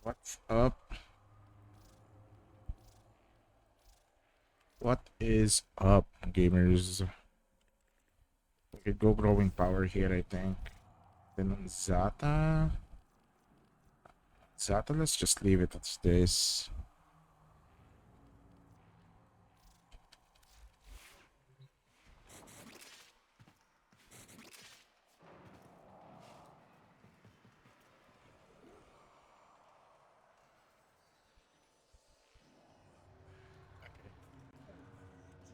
What's up? What is up, gamers? We could go growing power here, I think. Then on Zata, let's just leave it as this.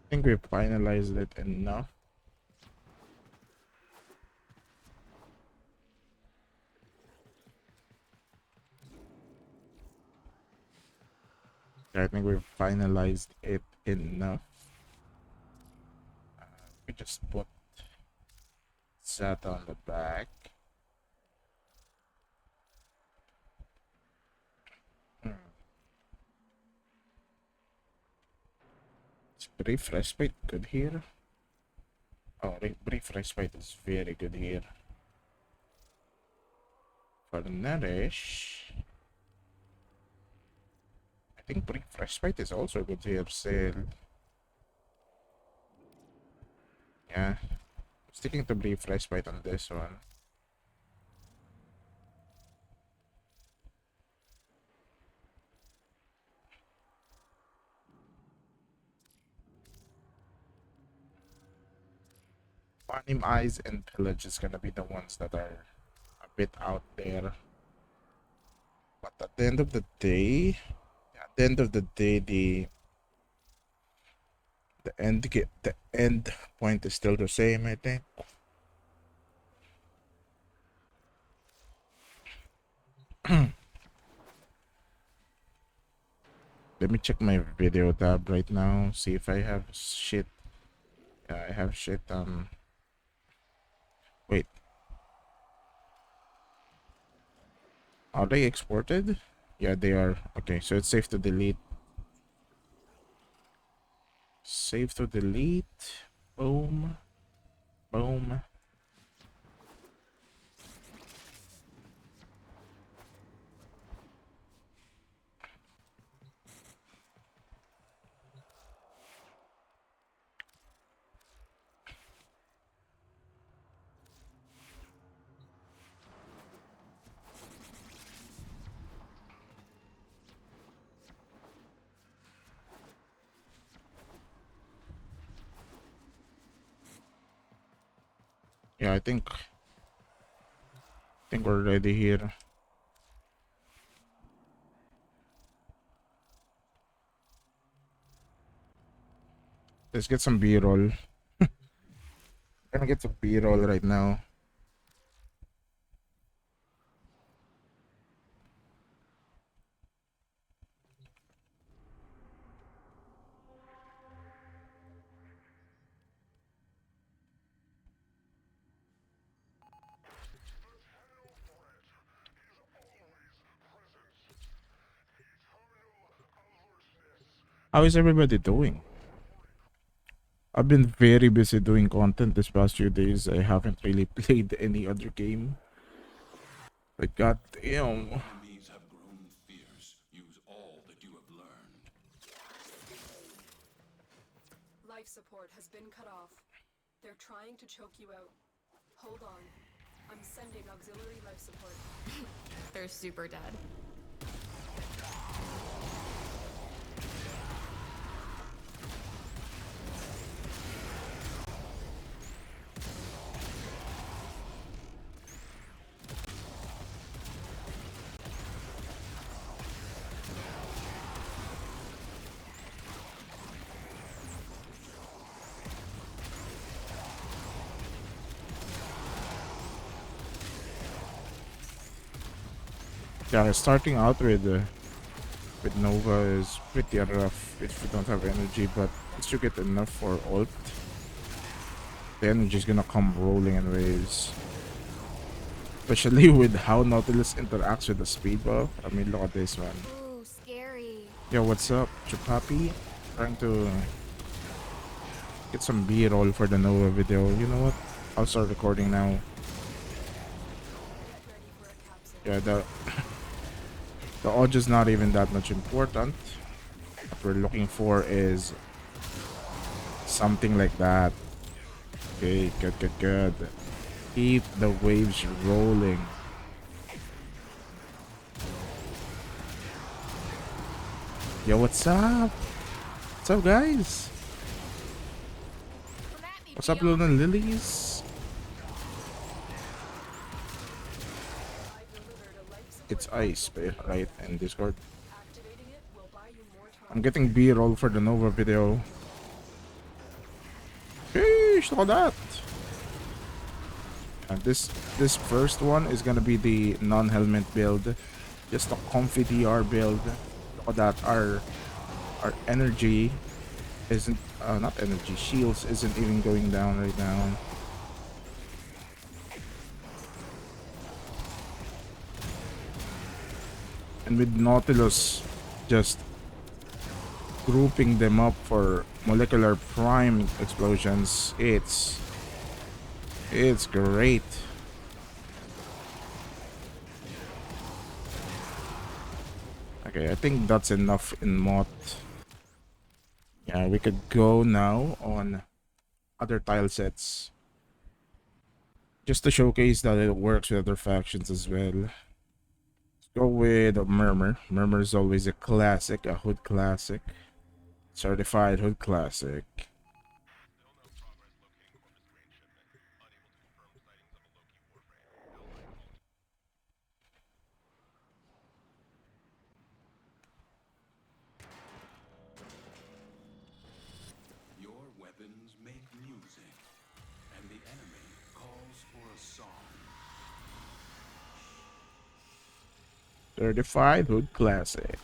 I think we finalized it enough. I think we've finalized it enough. We just put Zata on the back. Is brief respite good here? Oh, brief respite is very good here. For nourish, I think brief respite is also good here still. Yeah, sticking to brief respite on this one. Anim Eyes and Pillage is gonna be the ones that are a bit out there. But at the end of the day, the end point is still the same, I think. Let me check my video tab right now, see if I have shit. Yeah, I have shit. Wait, are they exported? Yeah, they are. Okay, so it's safe to delete. Save to delete. Boom. Boom. Yeah, I think we're ready here. Let's get some B-roll. Gonna get some B-roll right now. How is everybody doing? I've been very busy doing content this past few days. I haven't really played any other game. Like, goddamn. Enemies have grown fierce. Use all that you have learned. Life support has been cut off. They're trying to choke you out. Hold on. I'm sending auxiliary life support. They're super dead. Yeah, starting out with Nova is pretty rough if you don't have energy, but once you get enough for ult, the energy is gonna come rolling in waves. Especially with how Nautilus interacts with the speed buff. I mean, look at this one. Ooh, scary. Yo, what's up, Chupapi? Trying to get some B-roll for the Nova video. You know what? I'll start recording now. Get ready for a capsule. Yeah, The audio's not even that much important. What we're looking for is something like that. Okay, good, good, good. Keep the waves rolling. Yo, what's up? What's up, guys? Come at me, What's up, Fiona. Luna Lilies? I've delivered a life It's support Ice, module for right? you. In Discord. Activating it will buy you more time. I'm getting B-roll for the Nova video. Sheesh, look at that. And this first one is gonna be the non-helmet build. Just a comfy DR build. Look at that. Our energy isn't not energy. Shields isn't even going down right now. And with Nautilus just grouping them up for molecular prime explosions, it's great. Okay, I think that's enough in mod. Yeah, we could go now on other tile sets. Just to showcase that it works with other factions as well. Let's go with Murmur. Murmur is always a classic, a hood classic. Certified hood classic. Your weapons make music, and the enemy calls for a song. Certified hood classic.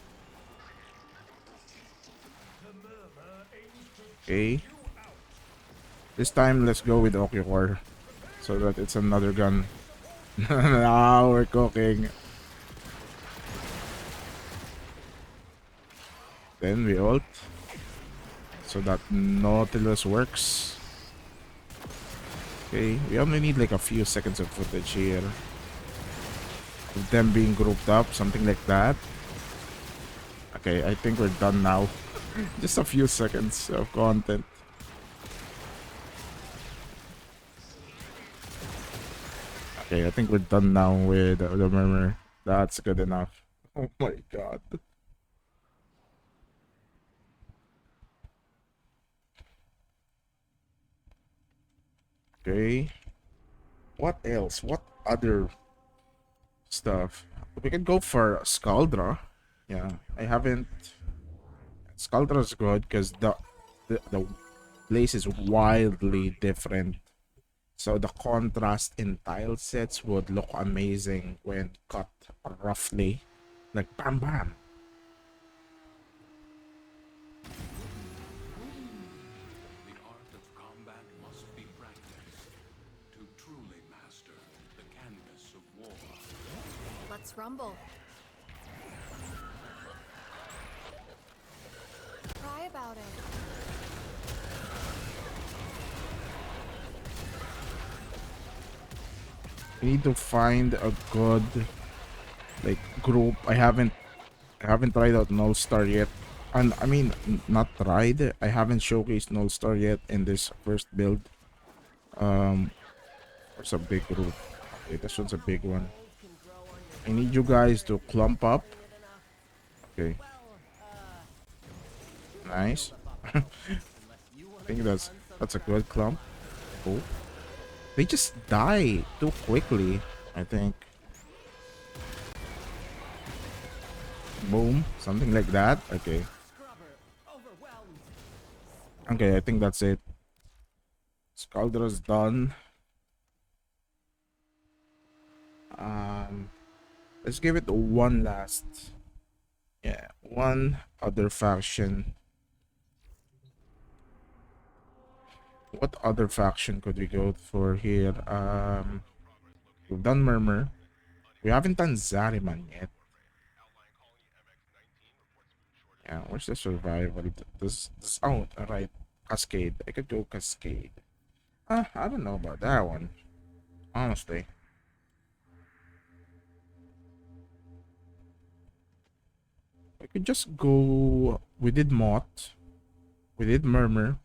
Okay. This time, let's go with Okyokor. So that it's another gun. Now we're cooking. Then we ult. So that Nautilus works. Okay, we only need like a few seconds of footage here. Of them being grouped up, something like that. Okay, I think we're done now. Just a few seconds of content. Okay, I think we're done now with the Murmur. That's good enough. Oh my god. Okay. What else? What other stuff? We can go for Scaldra. Yeah, I haven't. Scaldra's good because the place is wildly different. So the contrast in tile sets would look amazing when cut roughly. Like bam bam. The art of combat must be practiced to truly master the canvas of war. Let's rumble. Cry about it. We need to find a good like group. I haven't tried out Null Star yet. And I mean not tried. I haven't showcased Null Star yet in this first build. There's a big group. Okay, this one's a big one. I need you guys to clump up. Okay. Nice. I think that's a good clump. Oh. They just die too quickly, I think. Boom. Something like that. Okay. Okay, I think that's it. Scaldra's done. Let's give it one last. Yeah, one other faction. What other faction could we go for here? We've done Murmur. We haven't done Zariman yet. Yeah, where's the survival? This oh, right. Cascade. I could go Cascade. I don't know about that one. Honestly. We could just go. We did Mott. We did Murmur.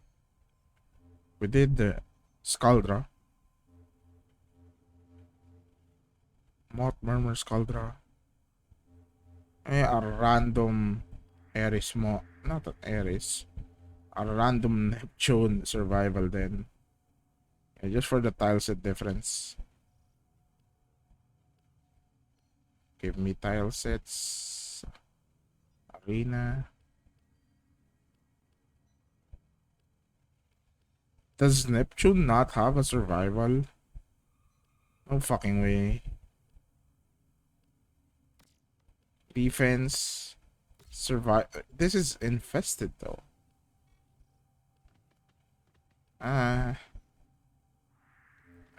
We did Scaldra. Mott, Murmur, Scaldra. A random Ares mo. Not an Ares. A random Neptune survival then. Yeah, just for the tile set difference. Give me tile sets. Arena. Does Neptune not have a survival? No fucking way. Defense. Survive. This is infested though. Ah.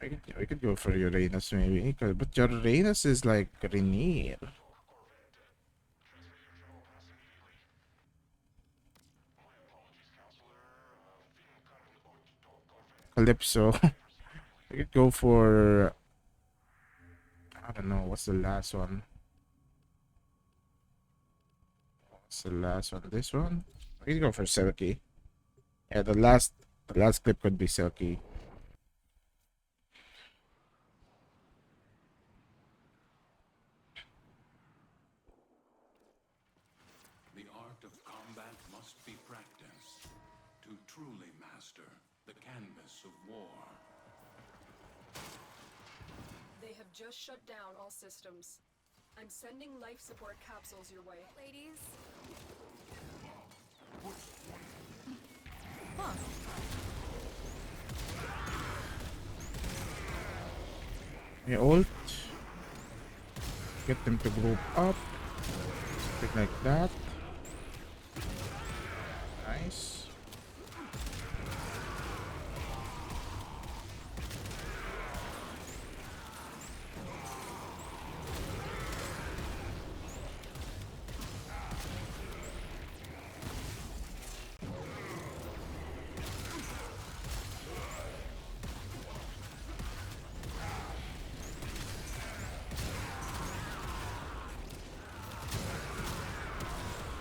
I could go for Uranus maybe. But Uranus is like Rainier. Calypso. I could go for. I don't know. What's the last one? What's the last one? This one? I could go for Selkie. Yeah, the last clip could be Selkie. The art of combat must be practiced to truly master the canvas of war. They have just shut down all systems. I'm sending life support capsules your way. Ladies. Yeah, ult. Get them to group up. Something like that. Nice.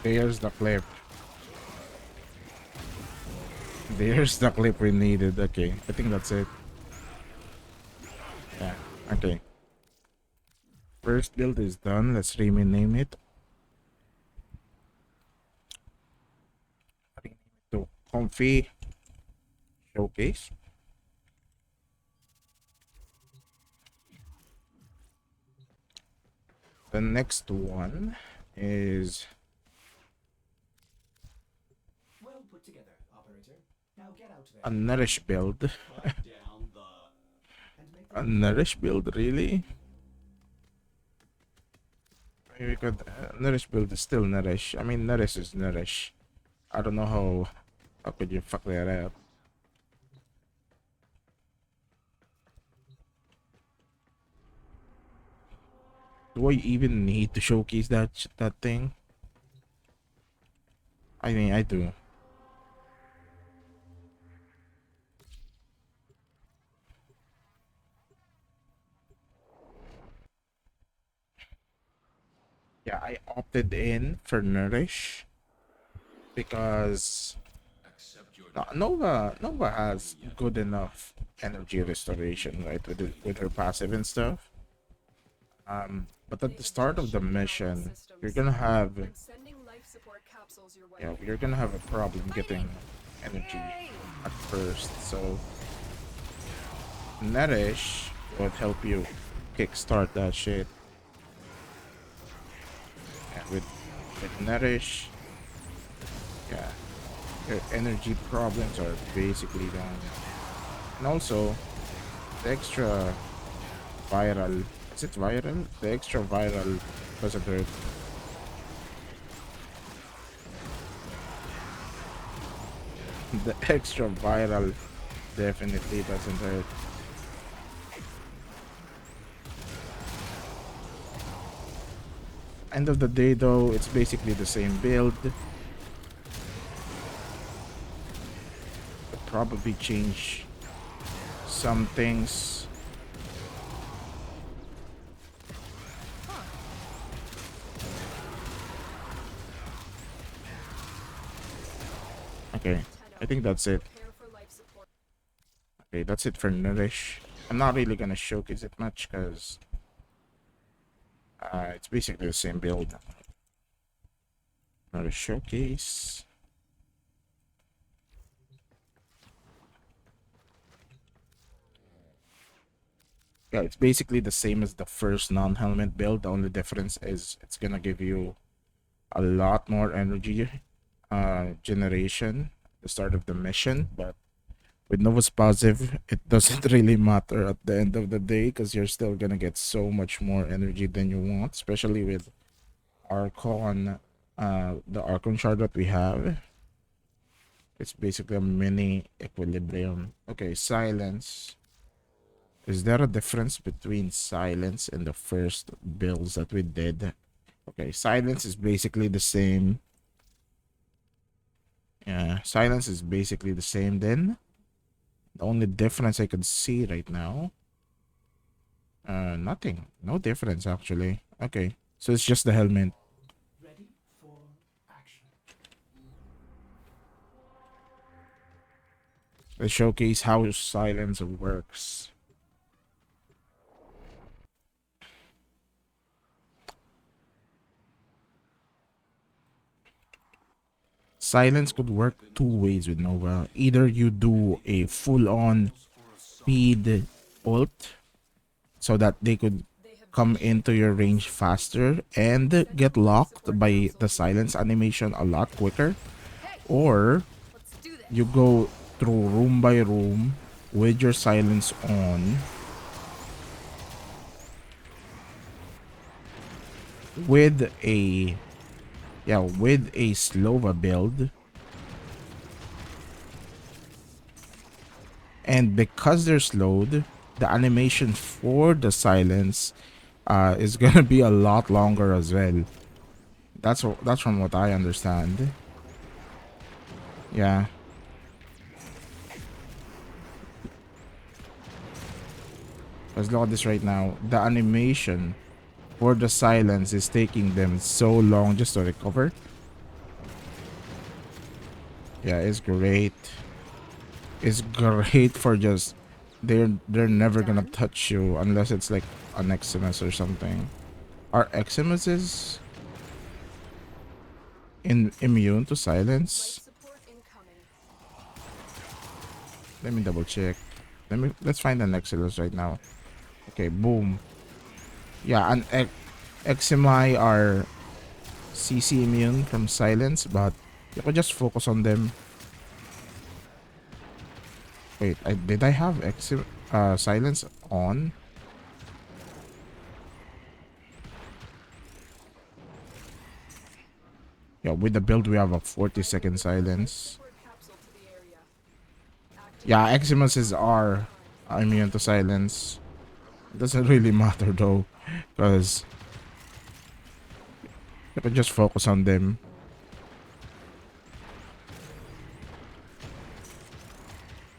There's the clip. There's the clip we needed. Okay, I think that's it. Yeah, okay. First build is done. Let's rename it. Rename it to Comfy Showcase. The next one is Well put together, operator. Now get out there. a Nourish build. Put down the and make A Nourish build, really? Maybe we could. Nourish build is still Nourish. I mean, Nourish is Nourish. I don't know how could you fuck that up. Do I even need to showcase that thing? I mean, I do. Yeah, I opted in for Nourish because Accept your Nova has good enough energy restoration, right, with her passive and stuff. But at the start of the mission, you're gonna have I'm sending life support capsules your way. yeah, you're gonna have a problem getting energy at first. So Nourish would help you kickstart that shit. And with Nourish, yeah, your energy problems are basically gone. And also the extra viral. Is it viral? The extra viral doesn't hurt. The extra viral definitely doesn't hurt. End of the day though, it's basically the same build. Could probably change some things. Okay, I think that's it. Prepare for life support. Okay, that's it for Nourish. I'm not really gonna showcase it much because it's basically the same build. Not a showcase. Yeah, it's basically the same as the first non-helmet build. The only difference is it's gonna give you a lot more energy generation at the start of the mission, but with Nova's passive, it doesn't really matter at the end of the day because you're still gonna get so much more energy than you want, especially with Archon, the Archon shard that we have. It's basically a mini equilibrium. Okay, silence. Is there a difference between silence and the first builds that we did? Okay, silence is basically the same. Yeah, silence is basically the same then. The only difference I could see right now, nothing. No difference actually. Okay, so it's just the helmet. Ready for action. Let's showcase how silence works. Silence could work two ways with Nova. Either you do a full-on speed ult so that they could come into your range faster and get locked by the silence animation a lot quicker, or Let's do this. you go through room by room with your silence on with a Slova build, and because they're slowed, the animation for the silence is gonna be a lot longer as well. That's from what I understand. Yeah. Let's look at this right now. The animation for the silence is taking them so long just to recover. Yeah, it's great. It's great for just they're never gonna touch you unless it's like an Eximus or something. Are Eximuses immune to Life silence? support incoming. Let me double check. Let's find an Eximus right now. Okay, boom. Yeah, an Eximi are CC immune from silence, but you can just focus on them. Wait, did I have silence on? Yeah, with the build we have a 40-second silence. Support capsule to the area. Yeah, Eximuses are immune to silence. It doesn't really matter though, because you can just focus on them.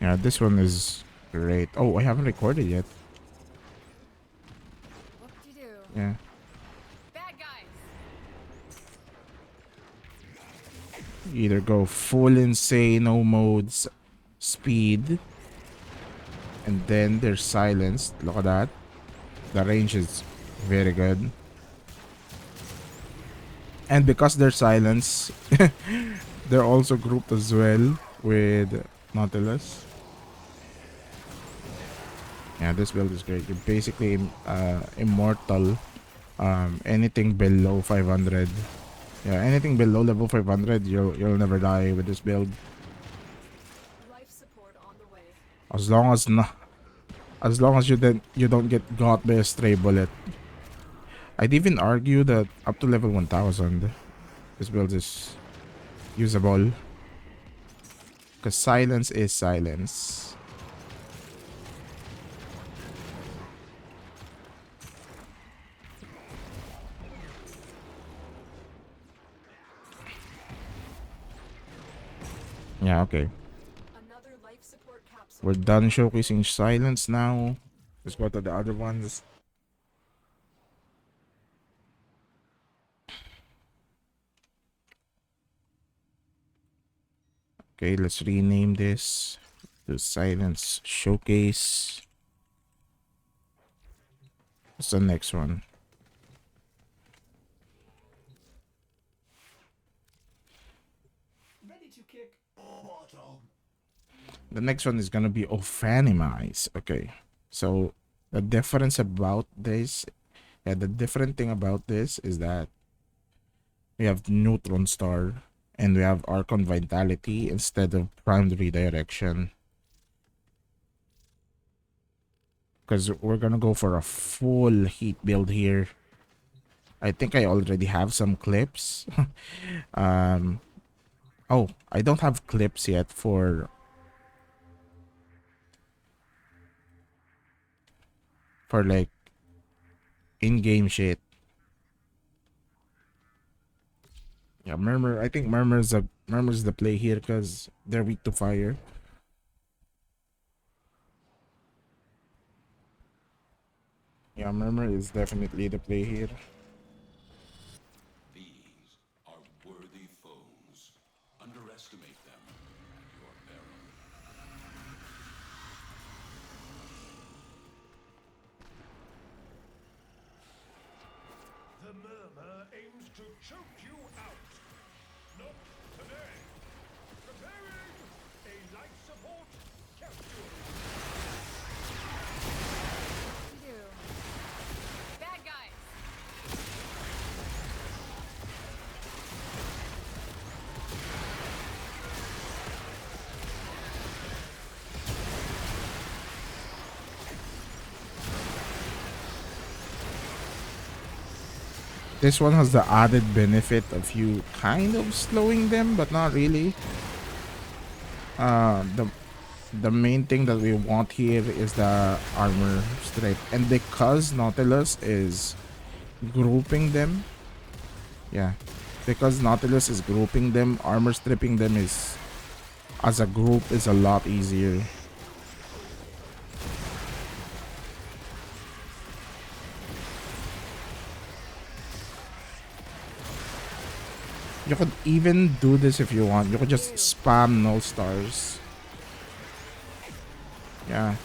Yeah, this one is great. Oh, I haven't recorded yet. Whoop-de-doo. Yeah. Bad guys. Either go full insano modes speed, and then they're silenced. Look at that. The range is very good. And because they're silenced, they're also grouped as well with Nautilus. Yeah, this build is great. You're basically immortal. Anything below 500. Yeah, anything below level 500, you'll never die with this build. Life support on the way. As long as you don't get got by a stray bullet. I'd even argue that up to level 1000, this build is usable. Because silence is silence. Yeah, okay. Another life support capsule. We're done showcasing silence now. Let's go to the other ones. Okay, let's rename this to Silence Showcase. What's the next one? Ready to kick bottom. The next one is gonna be Ophanimize. Okay, so the difference about this, the different thing about this is that we have Neutron Star and we have Archon Vitality instead of Primed Redirection. Because we're gonna go for a full heat build here. I think I already have some clips. Oh, I don't have clips yet for like in-game shit. Yeah, Murmur. I think Murmur's the play here because they're weak to fire. Yeah, Murmur is definitely the play here. These are worthy foes. Underestimate them at your peril. The murmur aims to choke you out. Not today. Preparing a life support capsule. What do you do? Bad guys. This one has the added benefit of you kind of slowing them, but not really. The main thing that we want here is the armor strip, and because Nautilus is grouping them, yeah, because Nautilus is grouping them, armor stripping them is as a group is a lot easier. You could even do this if you want. You could just spam null stars. Yeah.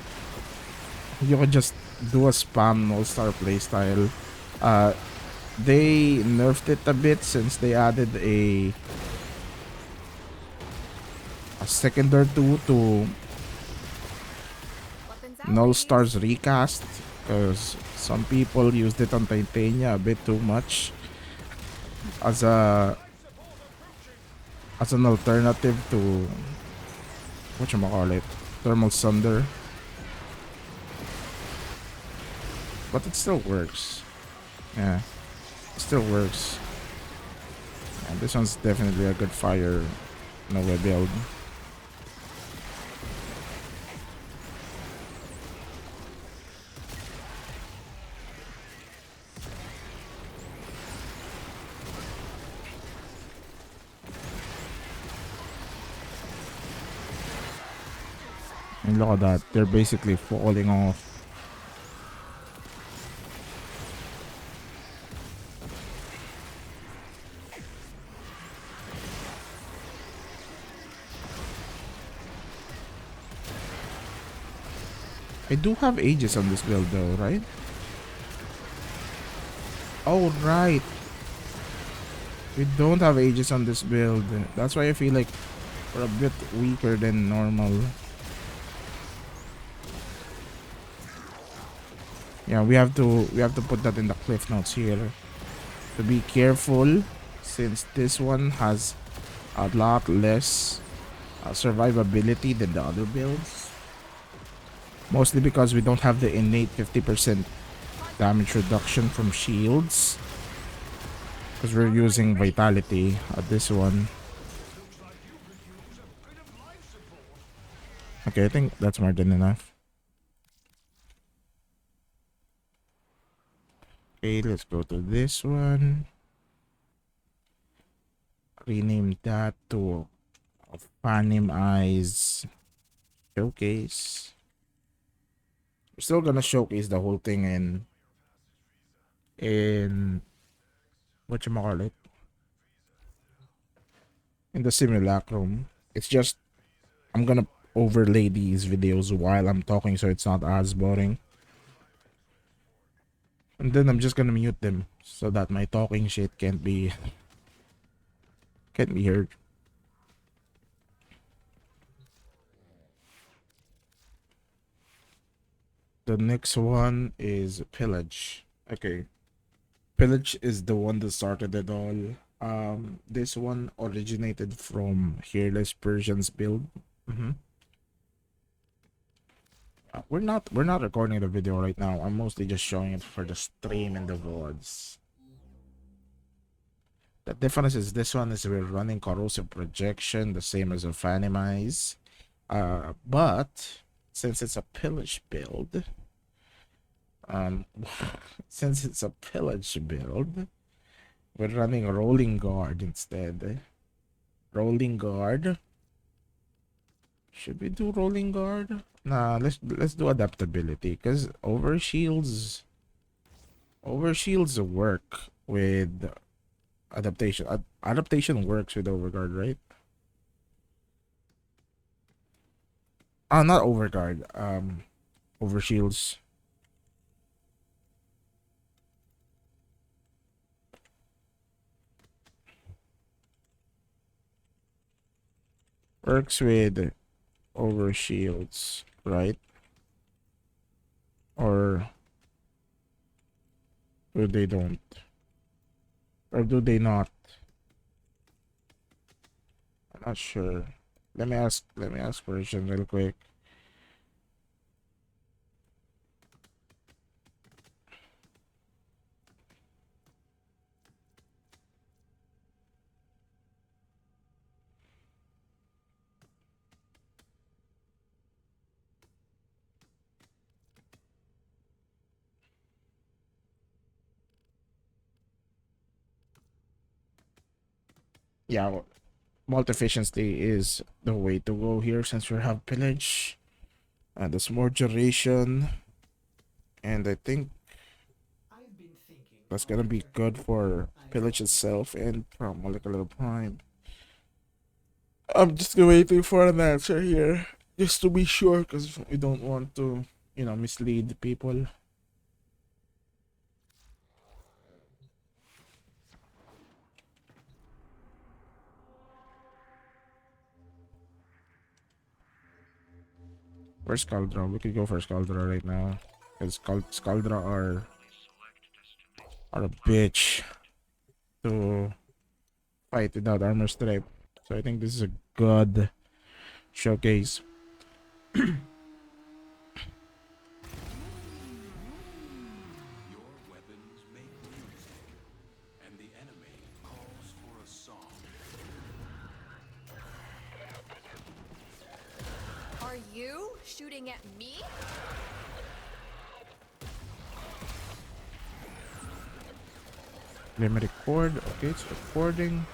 You could just do a spam null star playstyle. They nerfed it a bit since they added a second or two to Weapons out, null ladies. stars recast because some people used it on Titania a bit too much as an alternative to whatchamacallit, Thermal Sunder. But it still works. Yeah, it still works. And this one's definitely a good fire Nova build. And look at that, they're basically falling off. I do have Aegis on this build though, right? Oh, right. We don't have Aegis on this build. That's why I feel like we're a bit weaker than normal. Yeah, we have to put that in the cliff notes here. To be careful since this one has a lot less survivability than the other builds. Mostly because we don't have the innate 50% damage reduction from shields. Because we're using vitality at this one. Okay, I think that's more than enough. Okay, let's go to this one. Rename that to Phanim Eyes Showcase. We're still gonna showcase the whole thing in whatchamacallit, in the simulacrum. It's just I'm gonna overlay these videos while I'm talking so it's not as boring. And then I'm just gonna mute them so that my talking shit can't be heard. The next one is Pillage. Okay. Pillage is the one that started it all. This one originated from Hairless Persian's build. We're not recording the video right now. I'm mostly just showing it for the stream and the VODs. The difference is this one is we're running corrosive projection, the same as a Fanimize. But since it's a pillage build, since it's a pillage build, we're running rolling guard instead. Rolling guard. Should we do rolling guard? Nah, let's do adaptability because overshields work with adaptation. Adaptation works with overguard, right? Not overguard. Overshields. Works with overshields, right? Or do they don't? Or do they not? I'm not sure. Let me ask Persian real quick. Yeah, multi-efficiency is the way to go here since we have pillage. And there's more duration. And I think I've been thinking. that's gonna be good for pillage itself and from molecular prime. I'm just waiting for an answer here. Just to be sure, because we don't want to, mislead people. Where's Scaldra? We could go for Scaldra right now. Because Scaldra are a bitch to fight without armor stripe. So I think this is a good showcase. Your weapons make music, and the enemy calls for a song. Are you shooting at me? Let me record. Okay, it's recording.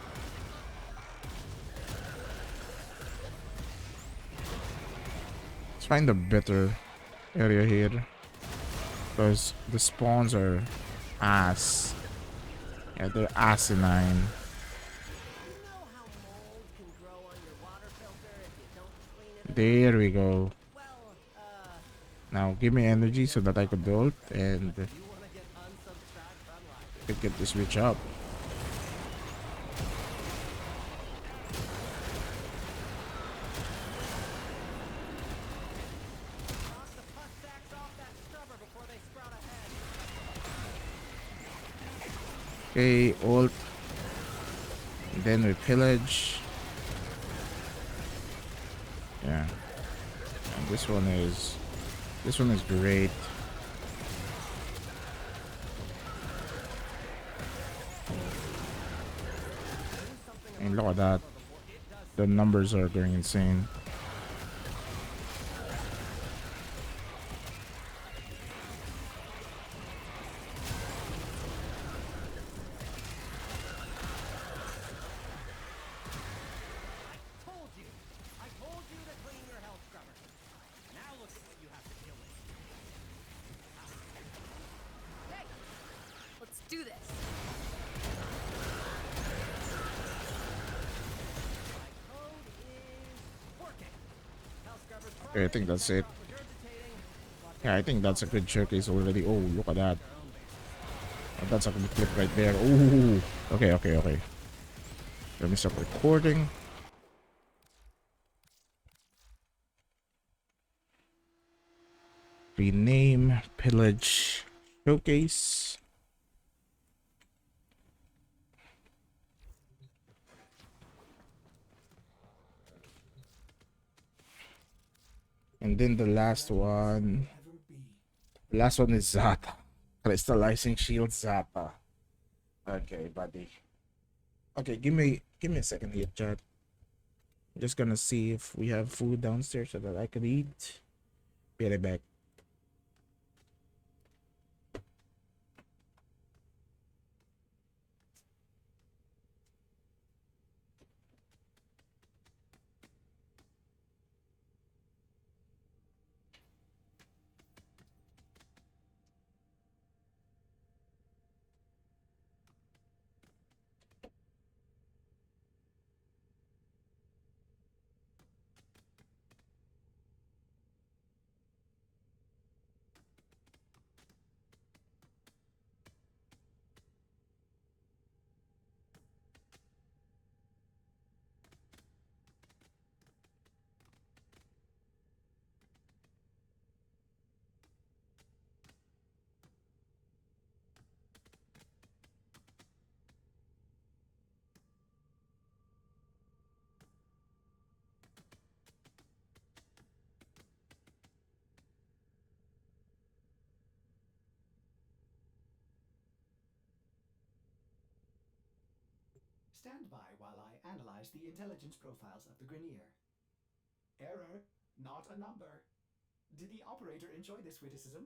Let's find a better area here. Because the spawns are ass. Yeah, they're asinine. There we go. Now give me energy so that I could ult and could get this bitch up. Okay, ult. And then we pillage. Yeah. And this one is great. And look at that. The numbers are going insane. Let's do this. Okay, I think that's it. Yeah, I think that's a good showcase already. Oh, look at that. Oh, that's a good clip right there. Ooh. Okay, okay, okay. Let me stop recording. Rename pillage showcase. And then the last one. Ever be. The last one is Zata. Crystallizing shield Zata. Okay, buddy. Okay, give me a second here, chat. I'm just gonna see if we have food downstairs so that I can eat. Be right back. Stand by while I analyze the intelligence profiles of the Grenier. Error, not a number. Did the operator enjoy this witticism?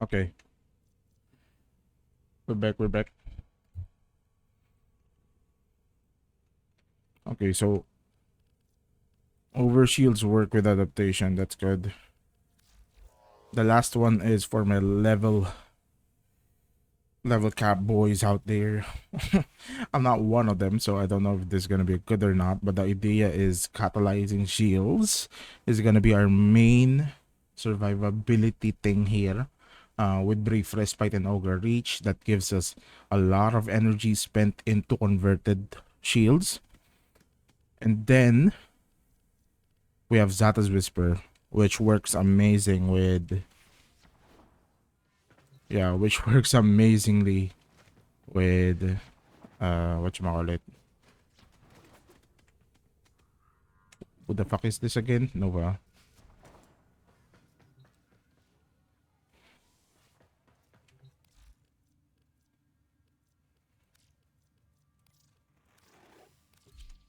Okay. We're back, we're back. Okay, so overshields work with adaptation. That's good. The last one is for my level cap boys out there. I'm not one of them, so I don't know if this is gonna be good or not. But the idea is catalyzing shields is gonna be our main survivability thing here. With brief respite and ogre reach, that gives us a lot of energy spent into converted shields. And then we have Zata's Whisper, which works amazing with which works amazingly with whatchamacallit. What the fuck is this again? Nova.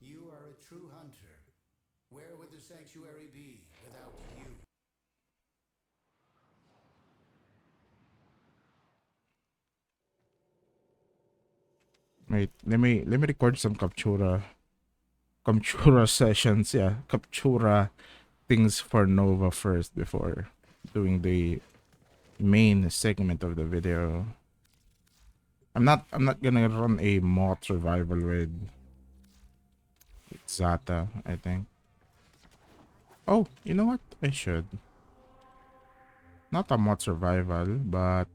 You are a true hunter. Where would the sanctuary be without you? Wait, let me record some Captura sessions, yeah. Captura things for Nova first before doing the main segment of the video. I'm not gonna run a mod survival with Zata, I think. Oh, you know what? I should. Not a mod survival, but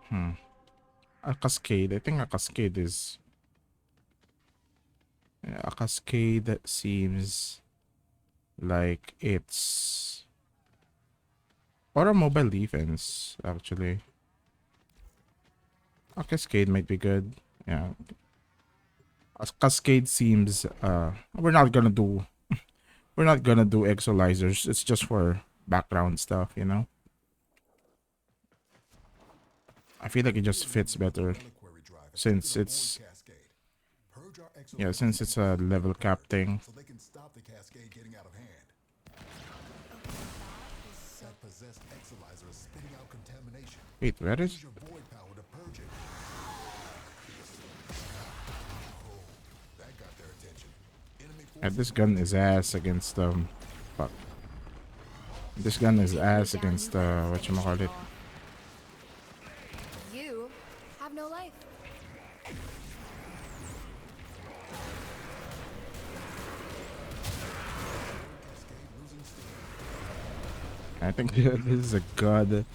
a cascade. I think a cascade is a cascade seems like it's or a mobile defense actually. A cascade might be good. Yeah. A cascade seems we're not gonna do exolizers. It's just for background stuff, you know. I feel like it just fits better since it's since it's a level cap thing. So they can stop the cascade getting out of hand. That possessed exolizer is spitting out contamination. Wait, where is Use your void power to purge it. Oh, that got their attention. this gun is ass against fuck. This gun is ass against whatchamacallit. You have no life. I think this is a god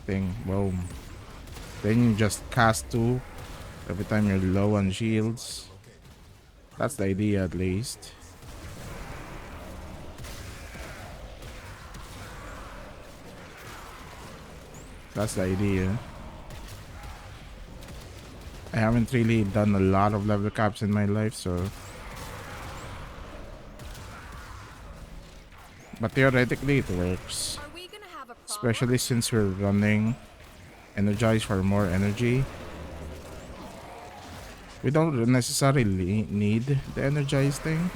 thing. Boom. Then you just cast 2 every time you're low on shields. That's the idea, at least. That's the idea. I haven't really done a lot of level caps in my life, so. But theoretically, it works. Are we gonna have a problem? Especially since we're running Energize for more energy. We don't necessarily need the Energize thing.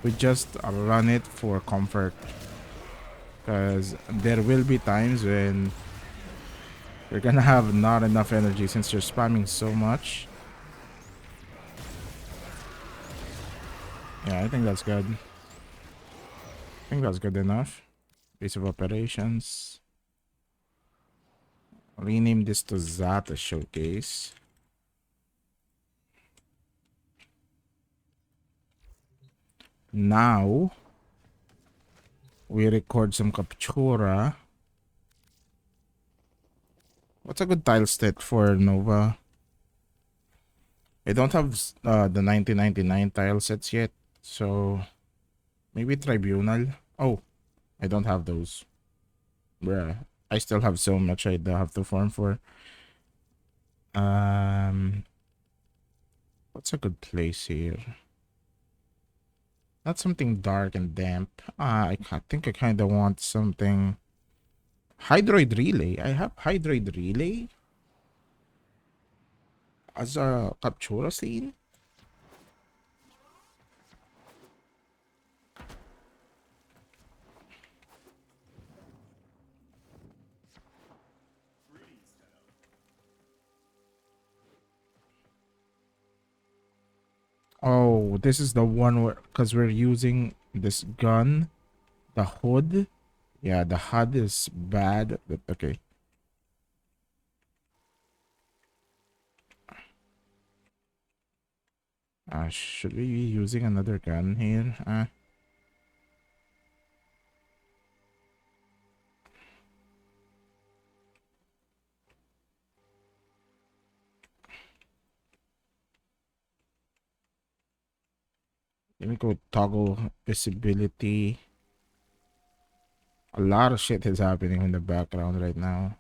We just run it for comfort. Because there will be times when you're gonna have not enough energy since you're spamming so much. Yeah, I think that's good. I think that's good enough. Base of operations. Rename this to Zata Showcase. Now we record some Captura. What's a good tile stat for Nova? I don't have the 1999 tile sets yet, so maybe Tribunal. Oh, I don't have those. Bruh, I still have so much I have to farm for. What's a good place here? Not something dark and damp. I think I kind of want something. Hydroid Relay. I have Hydroid Relay as a Captura scene. Oh, this is the one where, because we're using this gun, the hood. Yeah, the HUD is bad, but okay. Should we be using another gun here? Let me go toggle visibility. A lot of shit is happening in the background right now.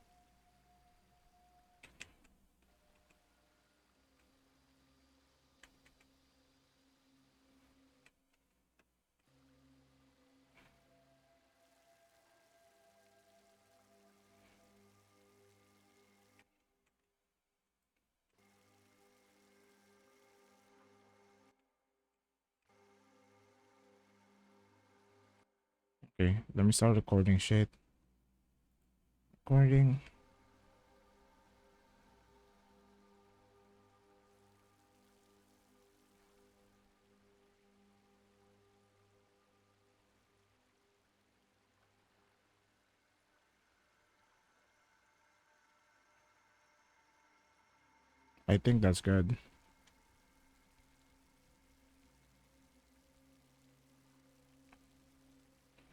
Okay, let me start recording shit. Recording. I think that's good.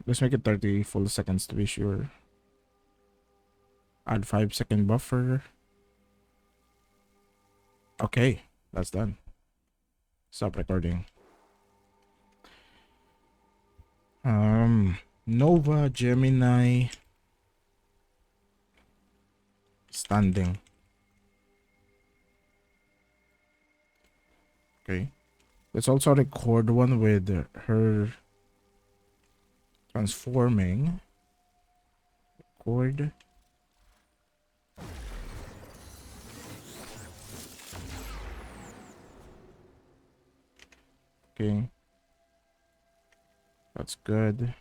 Let's make it 30 full seconds to be sure. Add 5-second buffer. Okay, that's done. Stop recording. Nova, Gemini, standing. Okay. Let's also record one with her transforming. Record. Okay. That's good.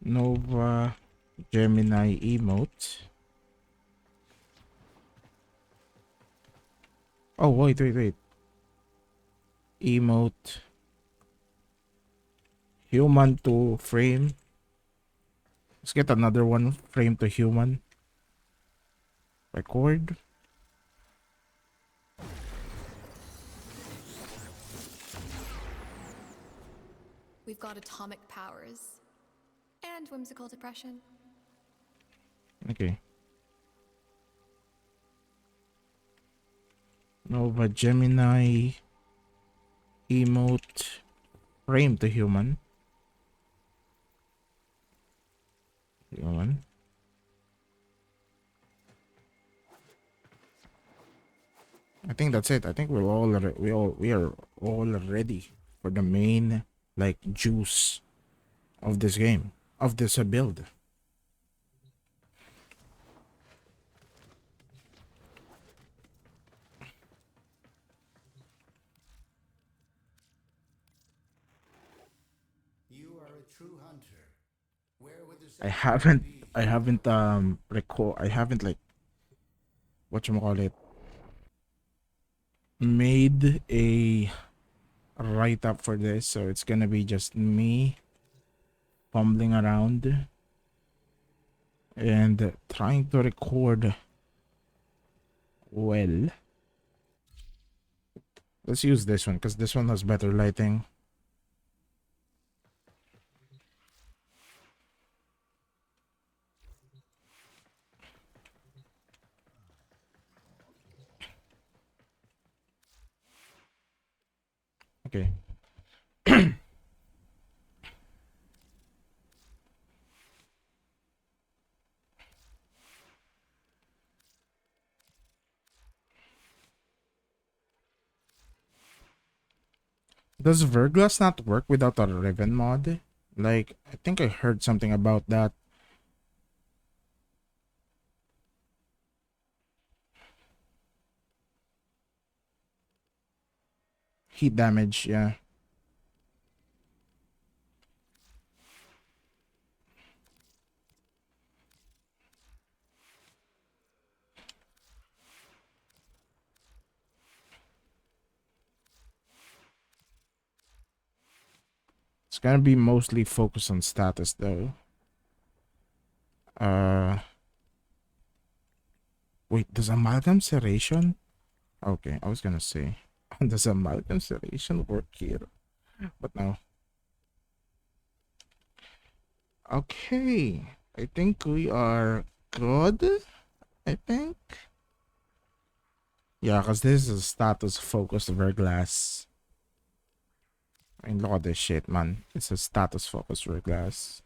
Nova, Gemini emote. Oh, wait. Emote. Human to frame. Let's get another one. Frame to human. Record. We've got atomic powers. And whimsical depression. Okay. Nova, Gemini. Emote. Frame to human. Human. I think that's it. I think we are all ready for the main like juice of this game, of this build. You are a true hunter. Where would the I sanctuary haven't be? I haven't record I haven't like whatchamacallit made a write up for this, so it's gonna be just me fumbling around and trying to record well. Let's use this one because this one has better lighting. Okay. Does Verglass not work without a Riven mod? Like, I think I heard something about that. Heat damage, yeah. It's gonna be mostly focused on status though. Wait, does amalgam serration? Okay, I was gonna say, does amalgam serration work here? But no. Okay, I think we are good. I think. Yeah, because this is a status focused Verglass. I mean, look at this shit, man. It's a status focused Verglass.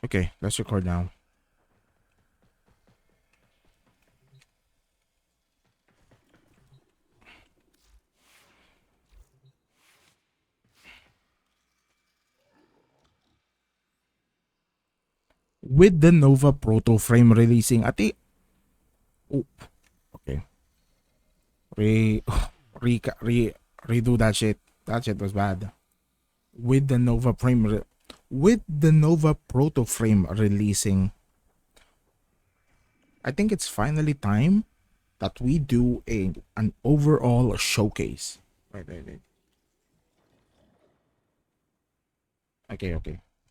Okay, let's record now. With the Nova Proto frame releasing at the... Oh, okay. Redo that shit. That shit was bad. With the Nova Proto frame releasing, I think it's finally time that we do an overall showcase. Wait. Okay.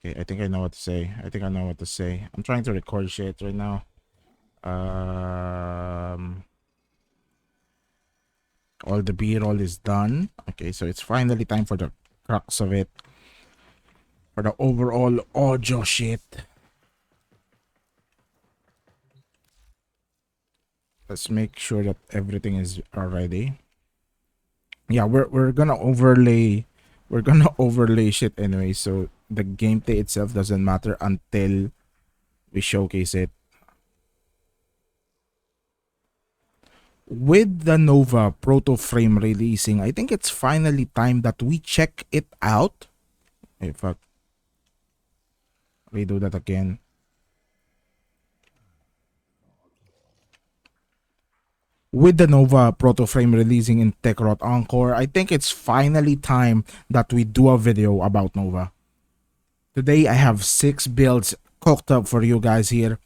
I think I know what to say. I'm trying to record shit right now. All the B-roll is done. Okay, so it's finally time for the crux of it. For the overall audio shit. Let's make sure that everything is ready. Yeah, we're gonna overlay shit anyway, so the gameplay itself doesn't matter until we showcase it. With the Nova Proto frame releasing, I think it's finally time that we check it out. Hey, fuck. Redo that again. With the Nova Proto frame releasing in Tekrot Encore, I think it's finally time that we do a video about Nova. Today I have 6 builds cooked up for you guys here.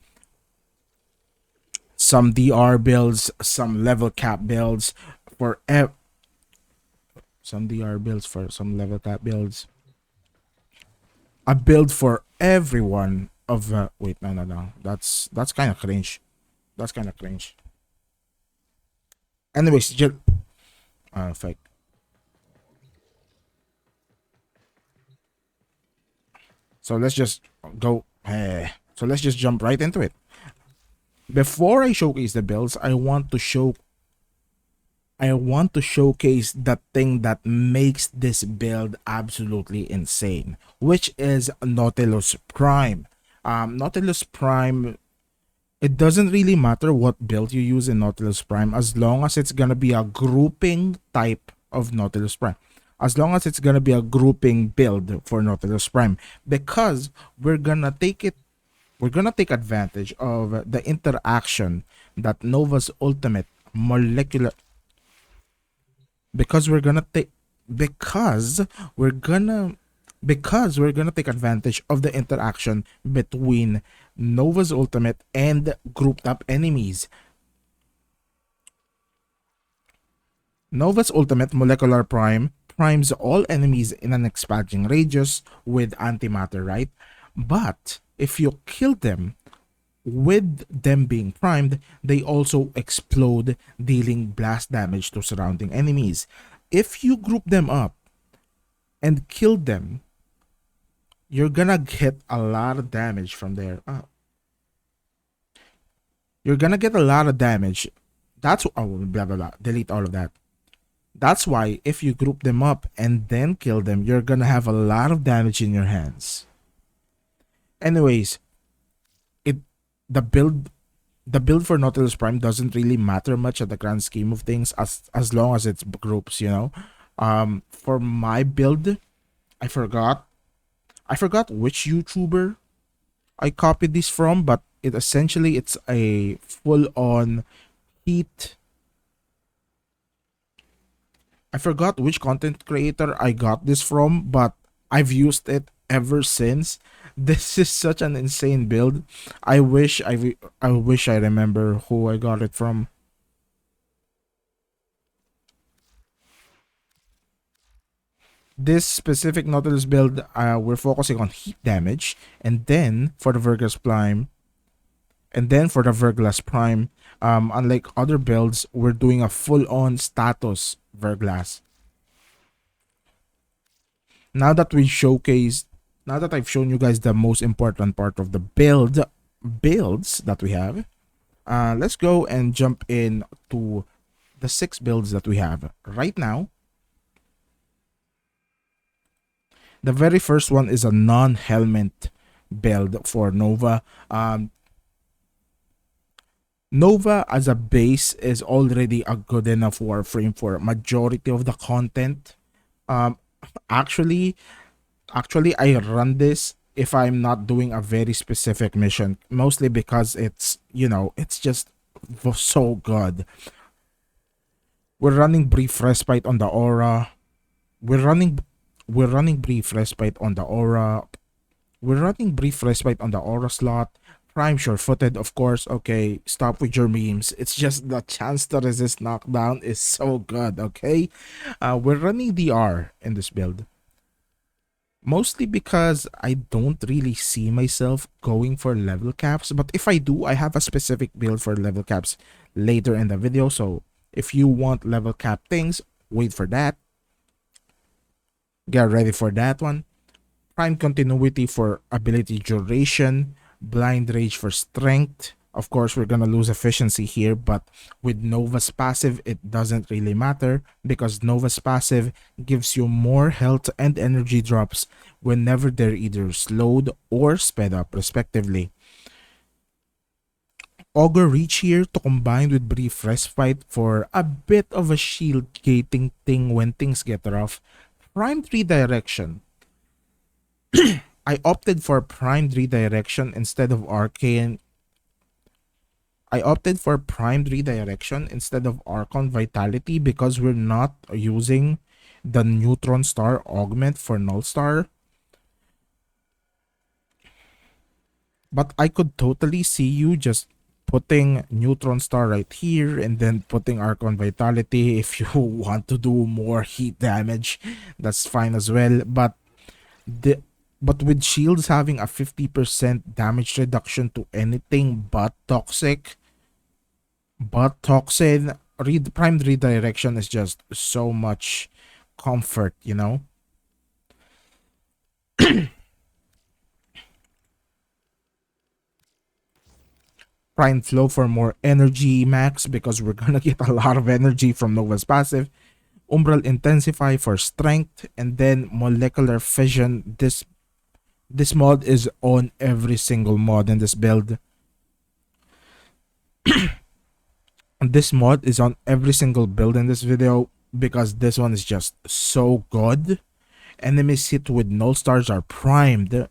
Some DR builds, some level cap builds for some DR builds for some level cap builds. A build for everyone of wait, no. That's kind of cringe. Anyways, just fake. So let's just go. So let's just jump right into it. Before I showcase the builds, I want to showcase the thing that makes this build absolutely insane, which is Nautilus Prime. Nautilus Prime, it doesn't really matter what build you use in Nautilus Prime as long as it's gonna be a grouping type of Nautilus Prime. As long as it's gonna be a grouping build for Nautilus Prime, because we're gonna take advantage of the interaction that Nova's ultimate molecular because we're gonna take advantage of the interaction between Nova's ultimate and grouped up enemies. Nova's ultimate Molecular Prime primes all enemies in an expanding radius with antimatter, right? But if you kill them with them being primed, they also explode, dealing blast damage to surrounding enemies. If you group them up and kill them, you're gonna get a lot of damage from there. You're gonna get a lot of damage. That's blah blah blah. Delete all of that. That's why if you group them up and then kill them, you're gonna have a lot of damage in your hands. Anyways, the build for Nautilus Prime doesn't really matter much at the grand scheme of things as long as it's groups, you know. For my build, I forgot which YouTuber I copied this from, but it's a full-on heat. I forgot which content creator I got this from, but I've used it ever since. This is such an insane build. I wish I remember who I got it from. This specific Nautilus build, we're focusing on heat damage, and then for the Verglas Prime, unlike other builds, we're doing a full-on status Verglas. Now that I've shown you guys the most important part of the builds that we have, let's go and jump in to the 6 builds that we have right now. The very first one is a non-helmet build for Nova. Nova as a base is already a good enough warframe for majority of the content. Actually, I run this if I'm not doing a very specific mission, mostly because it's just so good. We're running brief respite on the aura. We're running brief respite on the aura. We're running brief respite on the aura slot. Prime sure-footed, of course. Okay, stop with your memes. It's just the chance to resist knockdown is so good, okay? We're running DR in this build. Mostly because I don't really see myself going for level caps. But if I do, I have a specific build for level caps later in the video. So if you want level cap things, wait for that. Get ready for that one. Prime continuity for ability duration. Blind rage for strength. Of course, we're gonna lose efficiency here, but with Nova's passive, it doesn't really matter because Nova's passive gives you more health and energy drops whenever they're either slowed or sped up, respectively. Augur Reach here to combine with Brief Respite for a bit of a shield gating thing when things get rough. Prime Redirection. I opted for primed redirection instead of arcane. I opted for primed redirection instead of Archon Vitality because we're not using the Neutron Star augment for Null Star. But I could totally see you just putting Neutron Star right here and then putting Archon Vitality if you want to do more heat damage. That's fine as well. But with shields having a 50% damage reduction to anything but toxic, toxin, primed redirection is just so much comfort, you know? Prime flow for more energy max because we're gonna get a lot of energy from Nova's passive. Umbral intensify for strength, and then molecular fission. This mod is on every single mod in this build. This mod is on every single build in this video because this one is just so good. Enemies hit with null stars are primed.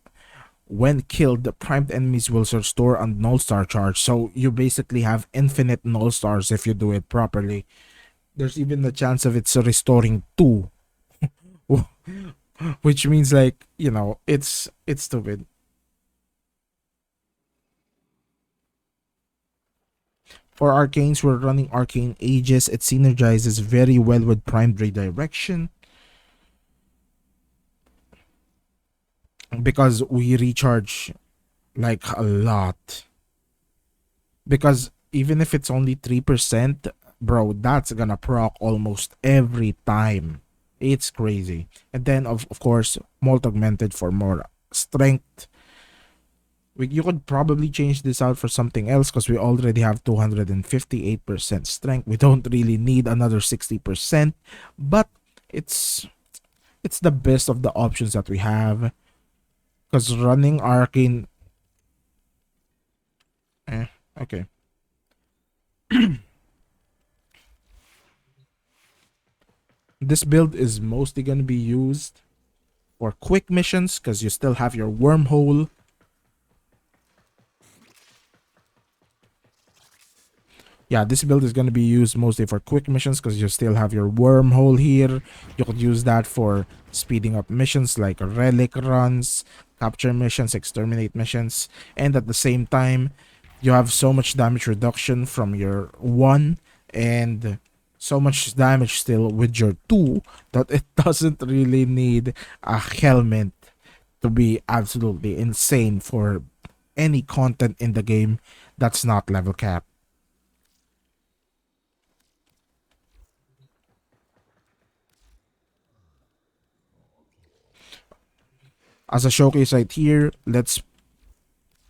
When killed, the primed enemies will restore a null star charge, so you basically have infinite null stars if you do it properly. There's even the chance of it's restoring 2. Which means, like, you know, it's stupid. For arcanes, we're running Arcane Aegis. It synergizes very well with Primed Redirection because we recharge like a lot. Because even if it's only 3%, bro, that's gonna proc almost every time. It's crazy. And then of course, Molt Augmented for more strength. You could probably change this out for something else because we already have 258% strength. We don't really need another 60%, but it's the best of the options that we have. Because running Arcane... okay. This build is mostly going to be used for quick missions because you still have your wormhole. Yeah, this build is going to be used mostly for quick missions because you still have your wormhole here. You could use that for speeding up missions like relic runs, capture missions, exterminate missions. And at the same time, you have so much damage reduction from your 1 and so much damage still with your 2 that it doesn't really need a helmet to be absolutely insane for any content in the game that's not level cap. As a showcase right here, let's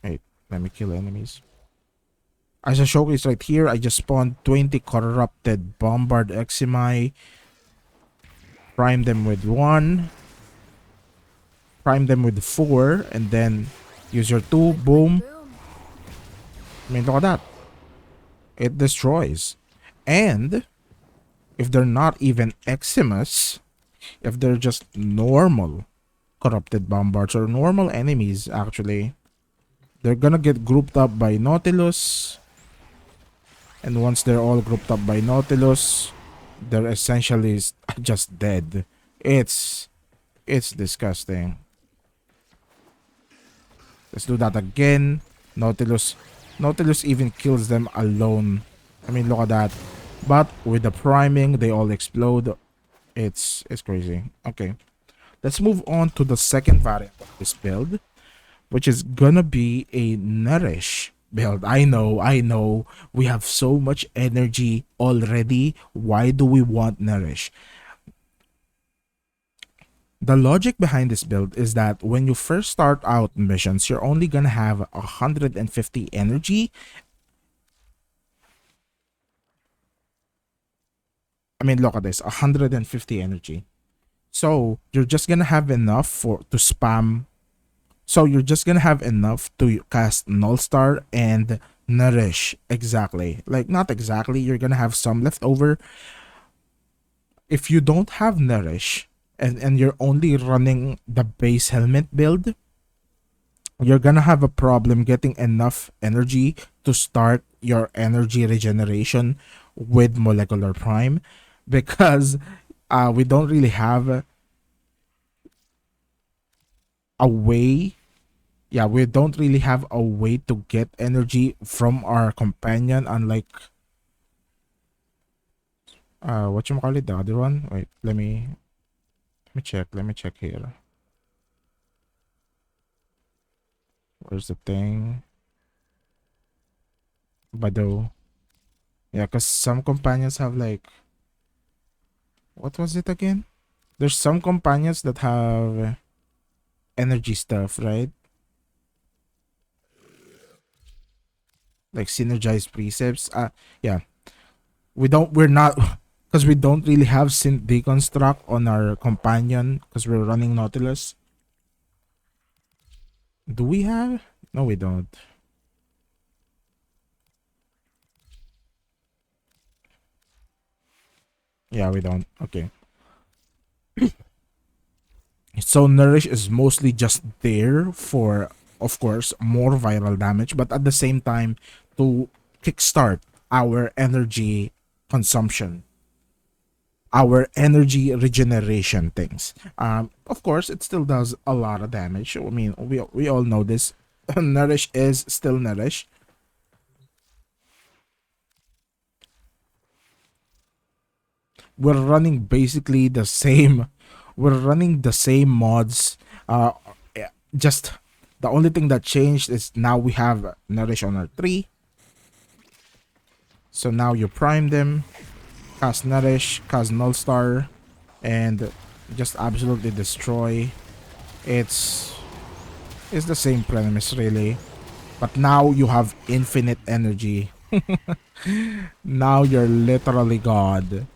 wait, let me kill enemies. As a showcase right here, I just spawned 20 corrupted bombard Eximi, prime them with 1, prime them with 4, and then use your 2, Click, click, boom. boom. I mean, look at that. It destroys. And if they're not even Eximus, if they're just normal corrupted bombards or normal enemies, actually, they're gonna get grouped up by Nautilus. And once they're all grouped up by Nautilus, they're essentially just dead. It's disgusting. Let's do that again. Nautilus even kills them alone. I mean, look at that. But with the priming, they all explode. It's crazy. Okay. Let's move on to the second variant of this build, which is gonna be a Nourish build. I know. We have so much energy already. Why do we want Nourish? The logic behind this build is that when you first start out missions, you're only gonna have 150 energy. I mean, look at this, 150 energy. So you're just gonna have enough to spam. So you're just gonna have enough to cast Null Star and Nourish. Exactly. Like, not exactly. You're gonna have some left over. If you don't have Nourish and you're only running the base helmet build, you're gonna have a problem getting enough energy to start your energy regeneration with Molecular Prime, because we don't really have a way. Yeah, we don't really have a way to get energy from our companion, unlike what you call it, the other one. Wait, let me check here. Where's the thing? Bado. Yeah, because some companions have like, what was it again? There's some companions that have energy stuff, right? Like synergized precepts. Yeah. We're not because we don't really have synth deconstruct on our companion because we're running Nautilus. Do we have? No, we don't. Yeah, we don't. Okay. So Nourish is mostly just there for, of course, more viral damage, but at the same time to kickstart our energy consumption, our energy regeneration things. Of course, it still does a lot of damage. I mean, we all know this. Nourish is still Nourish. We're running basically the same. We're running the same mods. Yeah, just the only thing that changed is now we have Nourish on our 3. So now you prime them, cast Nourish, cast Null Star, and just absolutely destroy. It's the same premise really, but now you have infinite energy. Now you're literally God.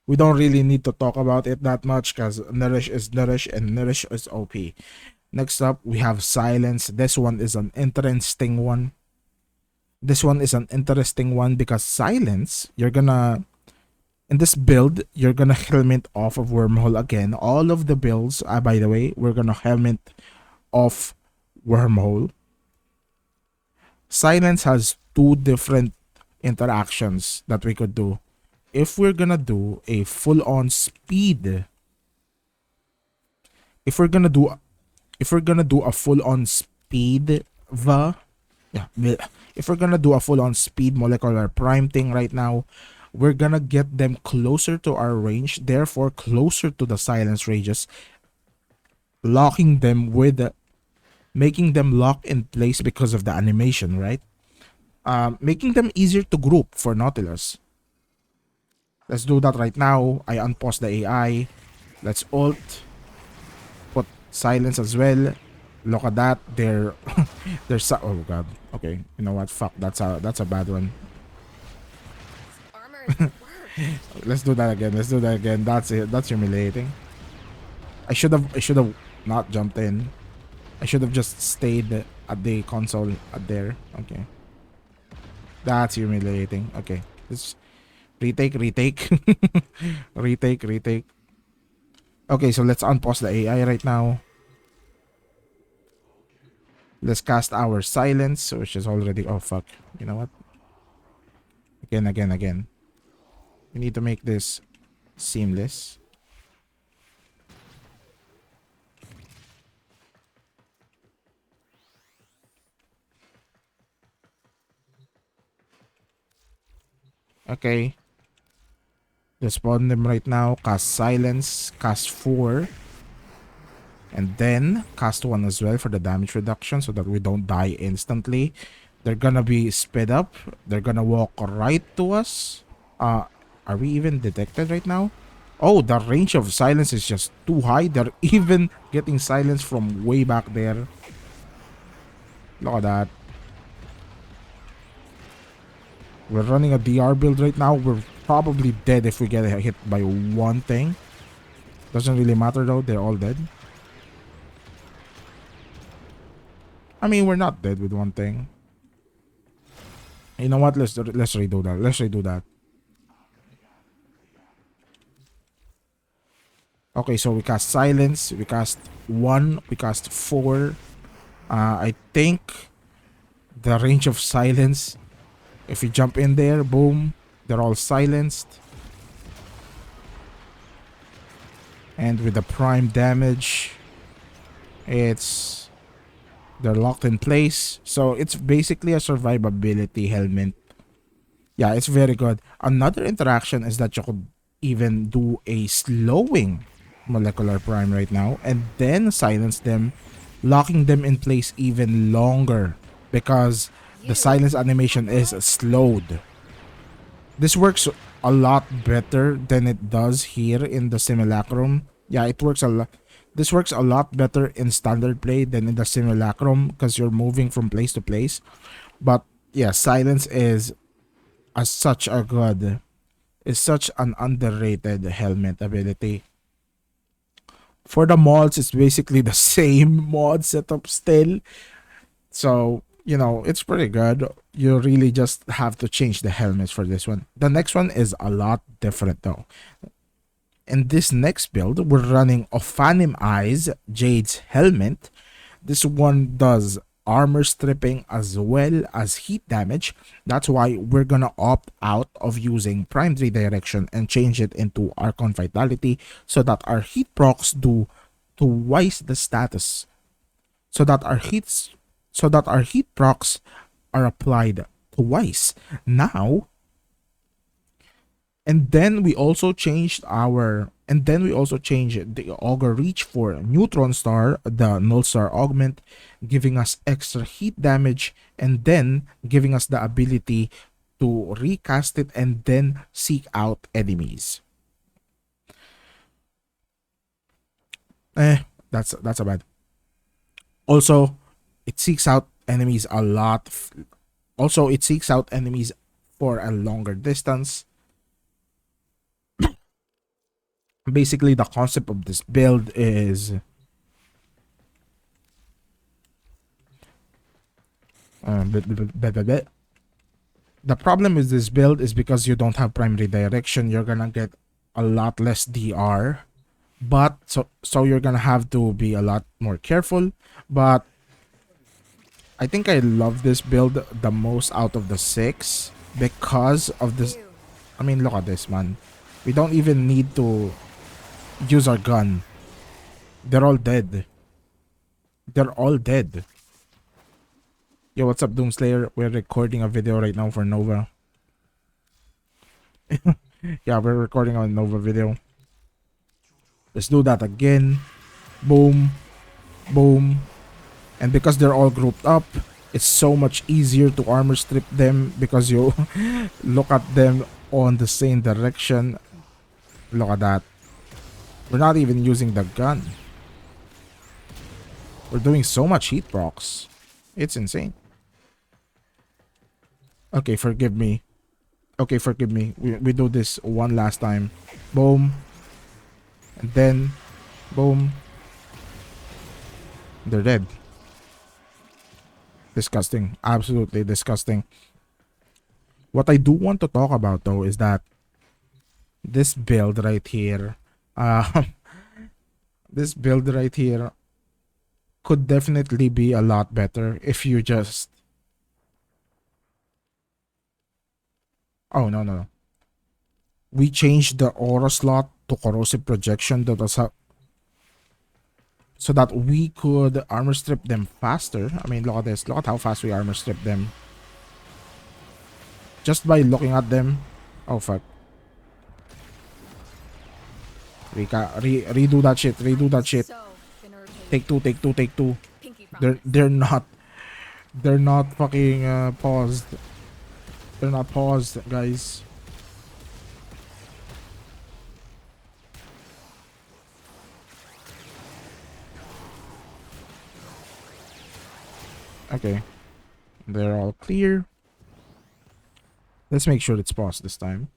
We don't really need to talk about it that much because Nourish is Nourish and Nourish is OP. Next up, we have Silence. This one is an interesting one. Because Silence, in this build, you're gonna helmet off of Wormhole again. All of the builds, by the way, we're gonna helmet off Wormhole. Silence has 2 different interactions that we could do. If we're gonna do a full-on speed, if we're gonna do a full-on speed Yeah, if we're gonna do a full-on speed molecular prime thing right now, we're gonna get them closer to our range, therefore closer to the silence ranges, locking them with making them lock in place because of the animation, right? Making them easier to group for Nautilus. Let's do that right now. I unpause the AI. Let's ult. Put silence as well. Look at that. Oh god. Okay. You know what? Fuck. That's a bad one. Armor is the worst. Let's do that again. Let's do that again. That's it. That's humiliating. I should have not jumped in. I should have just stayed at the console at there. Okay. That's humiliating. Okay. Let's retake. Retake. Okay, so let's unpause the AI right now. Let's cast our silence, which is already... Oh, fuck. You know what? Again. We need to make this seamless. Okay. Let's spawn them right now. Cast silence. Cast 4. And then cast 1 as well for the damage reduction so that we don't die instantly. They're gonna be sped up. They're gonna walk right to us. Are we even detected right now? Oh, the range of silence is just too high. They're even getting silence from way back there. Look at that. We're running a DR build right now. We're probably dead if we get hit by one thing. Doesn't really matter though. They're all dead. I mean, we're not dead with one thing. You know what? Let's redo that. Okay, so we cast silence. We cast 1. We cast 4. I think the range of silence, if we jump in there, boom, they're all silenced. And with the prime damage, they're locked in place. So it's basically a survivability helmet. Yeah, it's very good. Another interaction is that you could even do a slowing molecular prime right now and then silence them, locking them in place even longer because the silence animation is slowed. This works a lot better than it does here in the simulacrum. Yeah, it works a lot. This works a lot better in standard play than in the simulacrum because you're moving from place to place. But yeah, silence is such an underrated helmet ability. For the mods, it's basically the same mod setup still. So, you know, it's pretty good. You really just have to change the helmets for this one. The next one is a lot different though. In this next build, we're running Ophanim Eyes, Jade's helmet. This one does armor stripping as well as heat damage. That's why we're gonna opt out of using Prime Redirection and change it into Archon Vitality so that our heat procs do twice the status. So that our heat procs are applied twice. Now, and then we also changed the Augur Reach for Neutron Star, the Null Star Augment, giving us extra heat damage and then giving us the ability to recast it and then seek out enemies. That's a bad. Also, it seeks out enemies a lot. Also, it seeks out enemies for a longer distance. Basically, the concept of this build is the problem with this build is because you don't have prime redirection, you're gonna get a lot less DR, but so you're gonna have to be a lot more careful. But I think I love this build the most out of the 6 because of this. I mean, look at this, man. We don't even need to use our gun. They're all dead. Yo, what's up, Doomslayer? We're recording a video right now for Nova. Yeah, we're recording a Nova video. Let's do that again. Boom. Boom. And because they're all grouped up, it's so much easier to armor strip them because you look at them on the same direction. Look at that. We're not even using the gun. We're doing so much heat procs. It's insane. Okay, forgive me. Okay, forgive me. We do this one last time. Boom. And then, boom. They're dead. Disgusting. Absolutely disgusting. What I do want to talk about though is that this build right here, uh, this build right here could definitely be a lot better if you just... Oh, no, no, no. We changed the aura slot to corrosive projection so that we could armor strip them faster. I mean, look at this. Look at how fast we armor strip them. Just by looking at them. Oh, fuck. Redo that shit. Redo that shit. So been irritated. Take two, take two, take two. Pinky They're promise. they're not fucking paused. They're not paused, guys. Okay. They're all clear. Let's make sure it's paused this time.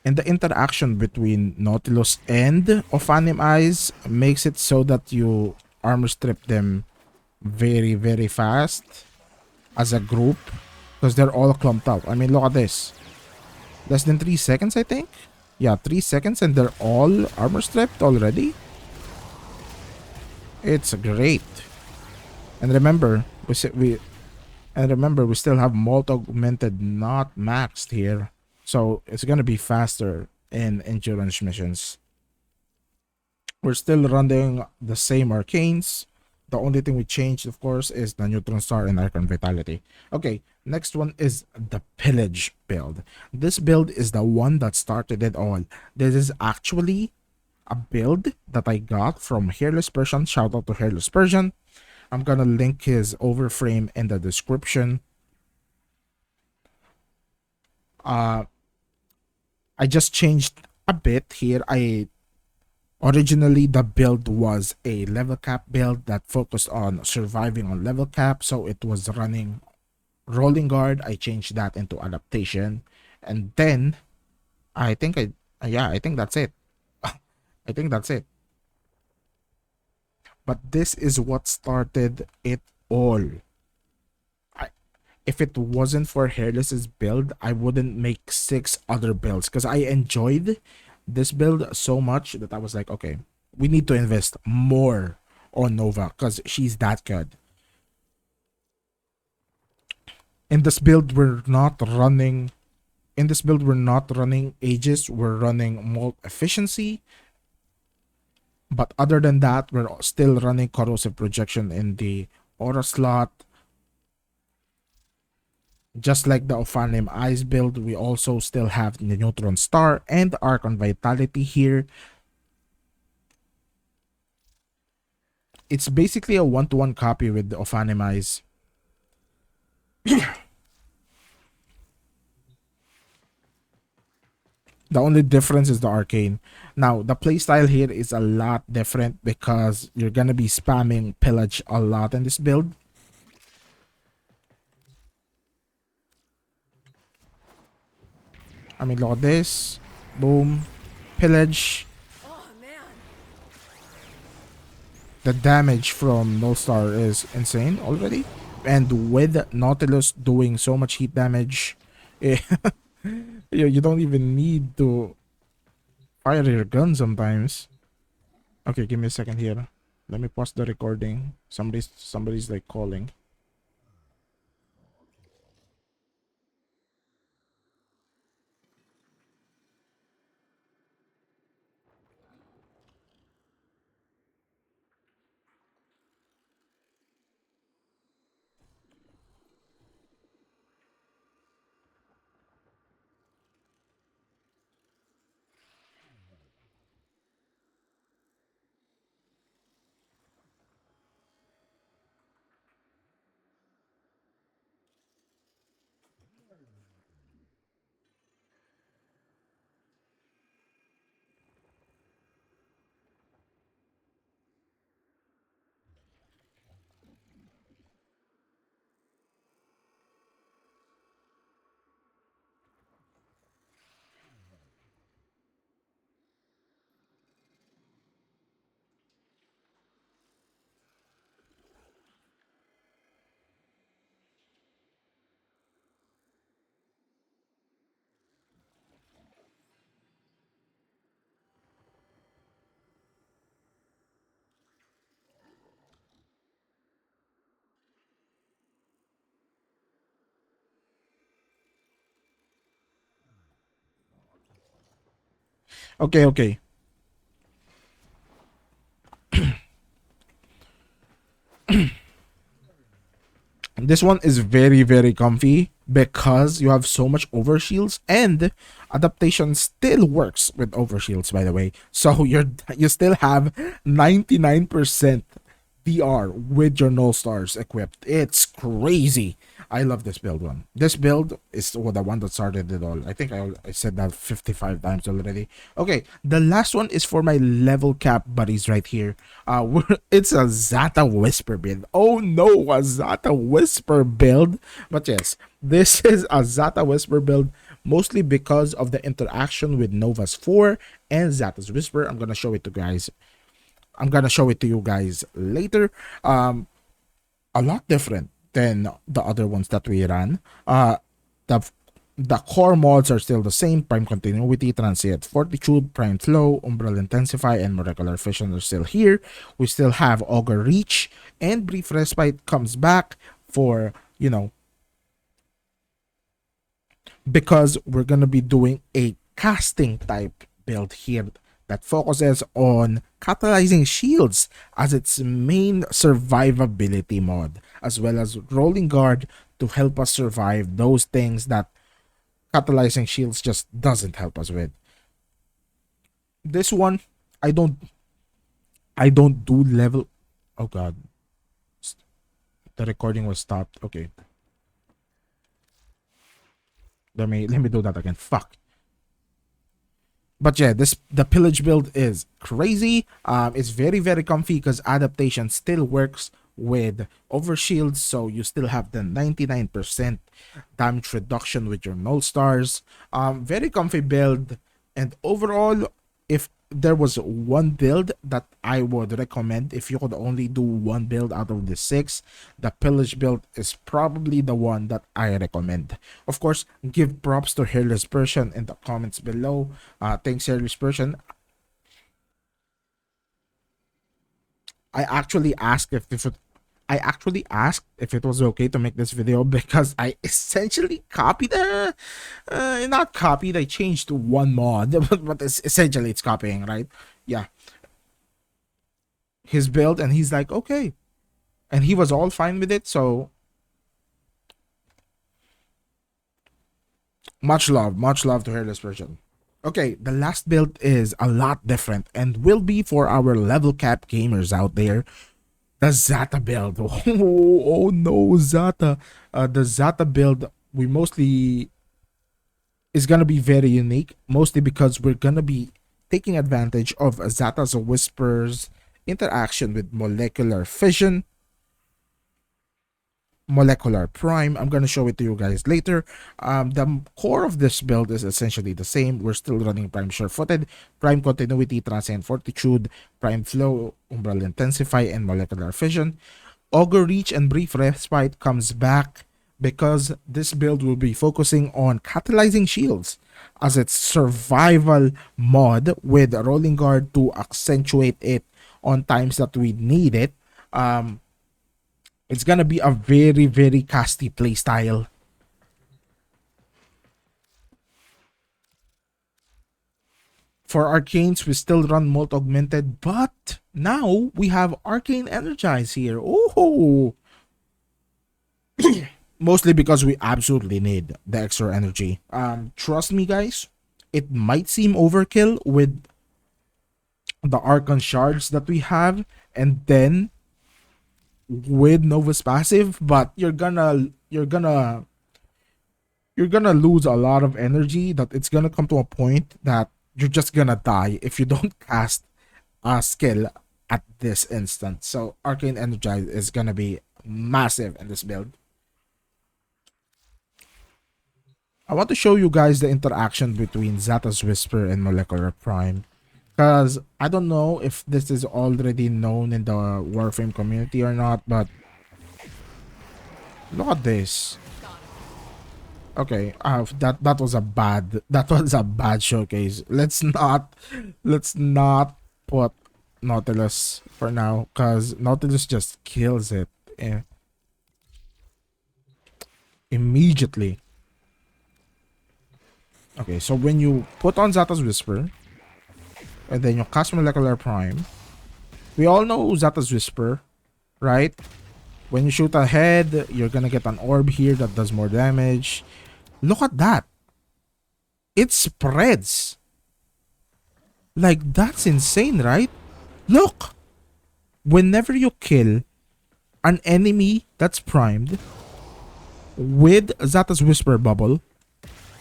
And the interaction between Nautilus and Ophanim Eyes makes it so that you armor strip them very, very fast as a group because they're all clumped up. I mean, look at this. Less than 3 seconds, I think. Yeah, 3 seconds and they're all armor stripped already. It's great. And remember, we still have Molt Augmented not maxed here. So it's gonna be faster in endurance missions. We're still running the same arcanes. The only thing we changed, of course, is the Neutron Star and Archon Vitality. Okay, next one is the Pillage build. This build is the one that started it all. This is actually a build that I got from Hairless Persian. Shout out to Hairless Persian. I'm gonna link his overframe in the description. I just changed a bit here. Originally the build was a level cap build that focused on surviving on level cap, so it was running rolling guard. I changed that into adaptation, and then I think I think that's it. I think that's it. But this is what started it all. If it wasn't for Hairless's build, I wouldn't make 6 other builds because I enjoyed this build so much that I was like, okay, we need to invest more on Nova because she's that good. In this build, we're not running Aegis, we're running Molt Efficiency. But other than that, we're still running Corrosive Projection in the Aura slot. Just like the Ophanim Eyes build, we also still have the Neutron Star and Archon Vitality here. It's basically a one-to-one copy with the Ophanim Eyes. The only difference is the arcane. Now, the playstyle here is a lot different because you're gonna be spamming pillage a lot in this build. I mean, look at this. Boom. Pillage. Oh man. The damage from Null Star is insane already. And with Nautilus doing so much heat damage, you don't even need to fire your gun sometimes. Okay, give me a second here. Let me pause the recording. Somebody's like calling. Okay, okay. This one is very, very comfy because you have so much overshields, and adaptation still works with overshields, by the way. So you still have 99% VR with your null stars equipped. It's crazy. I love this build one. This build is the one that started it all. I think I said that 55 times already. Okay, the last one is for my level cap buddies right here. It's a Zata Whisper build. Oh no, a Zata Whisper build. But yes, this is a Zata Whisper build mostly because of the interaction with Nova's 4 and Zata's Whisper. I'm gonna show it to guys. I'm gonna show it to you guys later. A lot different than the other ones that we ran. The the core mods are still the same. Prime Continuity, Transient Fortitude, Prime Flow, Umbral Intensify, and Molecular Fission are still here. We still have Augur Reach, and Brief Respite comes back for, because we're gonna be doing a casting type build here that focuses on catalyzing shields as its main survivability mod, as well as rolling guard to help us survive those things that catalyzing shields just doesn't help us with. This one, I don't I don't do level. Oh god, the recording was stopped. Okay, let me do that again. Fuck. But yeah, the pillage build is crazy. It's very, very comfy because adaptation still works with overshields, so you still have the 99% damage reduction with your null stars. Very comfy build, and overall, if there was one build that I would recommend, if you could only do one build out of the 6, the pillage build is probably the one that I recommend. Of course, give props to Hairless Persian in the comments below. Thanks, Hairless Persian. I actually asked if it was okay to make this video because I essentially copied not copied, I changed one mod, but essentially it's copying, right? Yeah, his build, and he's like, okay, and he was all fine with it. So much love to Hairless Version. Okay, the last build is a lot different and will be for our level cap gamers out there. The Zata build. Oh no, Zata. The Zata build, we mostly is gonna be very unique, mostly because we're gonna be taking advantage of Zata's Whisper's interaction with molecular fission, molecular prime. I'm gonna show it to you guys later. The core of this build is essentially the same. We're still running prime sure-footed, prime continuity, transient fortitude, prime flow, umbral intensify, and molecular fission. Augur reach and brief respite comes back because this build will be focusing on catalyzing shields as its survival mod with rolling guard to accentuate it on times that we need it. It's gonna be a very, very casty playstyle. For arcanes, we still run Molt Augmented, but now we have Arcane Energize here. Oh! Mostly because we absolutely need the extra energy. Trust me, guys, it might seem overkill with the Archon shards that we have, and then with Nova's passive, but you're gonna lose a lot of energy. That it's gonna come to a point that you're just gonna die if you don't cast a skill at this instant. So Arcane Energize is gonna be massive in this build. I want to show you guys the interaction between Zata's Whisper and Molecular Prime, because I don't know if this is already known in the Warframe community or not, but look at this. Okay, that was a bad showcase. Let's not put Nautilus for now, because Nautilus just kills it immediately. Okay, so when you put on Zata's Whisper, And then you cast Molecular Prime. We all know Zata's Whisper, right? When you shoot ahead, you're gonna get an orb here that does more damage. Look at that. It spreads. Like, that's insane, right? Look! Whenever you kill an enemy that's primed with Zata's Whisper bubble,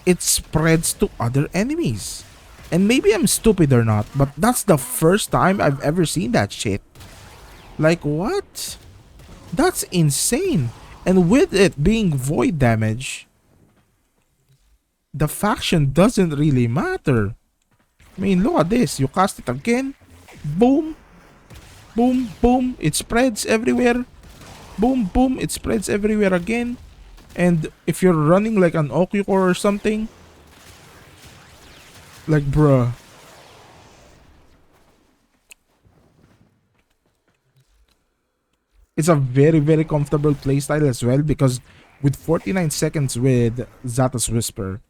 it spreads to other enemies. And maybe I'm stupid or not, but that's the first time I've ever seen that shit. Like, what? That's insane. And with it being void damage, the faction doesn't really matter. I mean, look at this. You cast it again. Boom. Boom, boom. It spreads everywhere. Boom, boom. It spreads everywhere again. And if you're running like an Okyucore or something, like, bruh. It's a very, very comfortable playstyle as well, because with 49 seconds with Zata's Whisper,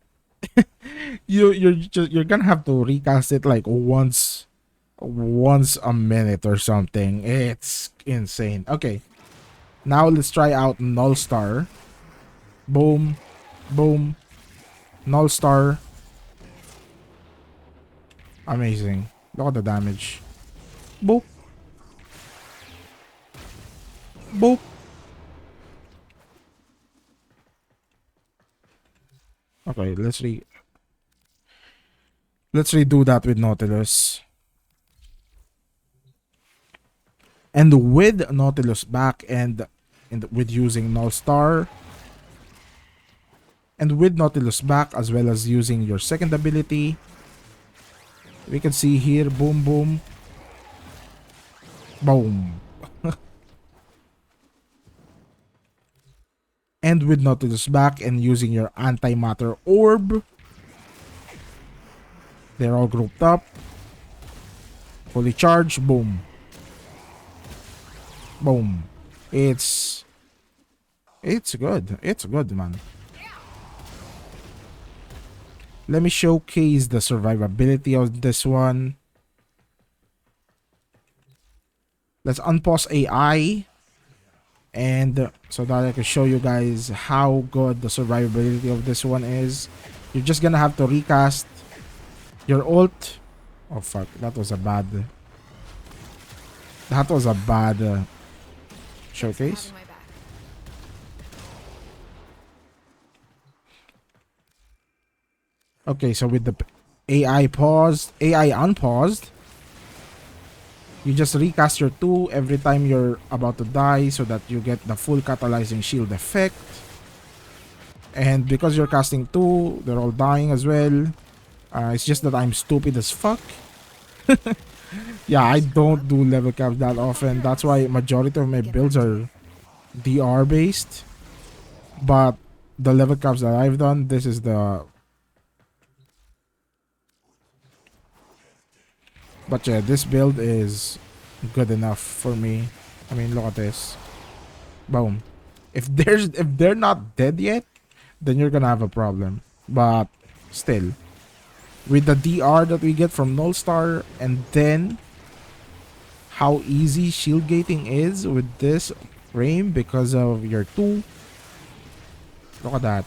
you're gonna have to recast it like once a minute or something. It's insane. Okay, now let's try out Null Star. Boom, boom, Null Star. Amazing. Look at the damage. Boop, boop. Okay, let's redo that with Nautilus. And with Nautilus back and with using Null Star, and with Nautilus back as well as using your second ability, we can see here, boom, boom, boom. And with Nautilus back and using your antimatter orb, they're all grouped up, fully charged, boom, boom. It's good. It's good, man. Let me showcase the survivability of this one. Let's unpause AI, and so that I can show you guys how good the survivability of this one is. You're just gonna have to recast your ult. Oh fuck, that was a bad showcase. Having my back. Okay, so with the AI unpaused, you just recast your 2 every time you're about to die so that you get the full catalyzing shield effect. And because you're casting 2, they're all dying as well. It's just that I'm stupid as fuck. Yeah, I don't do level caps that often. That's why majority of my builds are DR based. But the level caps that I've done, this is the... But yeah, this build is good enough for me. I mean, look at this. Boom. If they're not dead yet, then you're gonna have a problem. But still, with the DR that we get from Null Star, and then how easy shield gating is with this frame because of your 2. Look at that.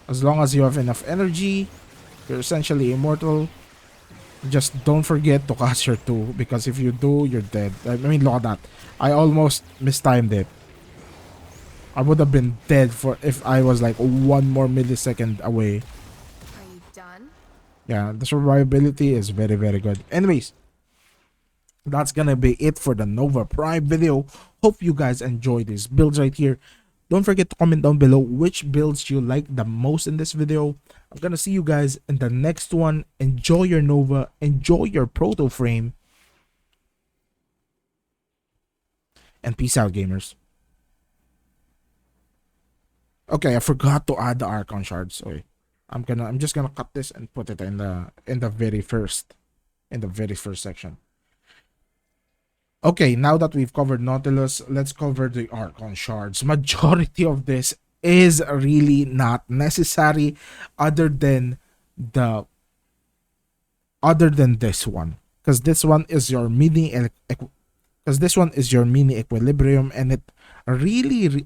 As long as you have enough energy, you're essentially immortal. Just don't forget to cast your 2, because if you do, you're dead. I mean, look at that. I almost mistimed it. I would have been dead if I was like 1 more millisecond away. Are you done? Yeah, the survivability is very, very good. Anyways, that's gonna be it for the Nova Prime video. Hope you guys enjoy these builds right here. Don't forget to comment down below which builds you like the most in this video. I'm gonna see you guys in the next one. Enjoy your Nova, enjoy your Proto Frame, and peace out, gamers. Okay, I forgot to add the Archon shards. Sorry. I'm just gonna cut this and put it in the very first section. Okay, now that we've covered Nautilus, let's cover the Archon shards. Majority of this is really not necessary other than this one. because this one is your because this one is your mini equilibrium, and it really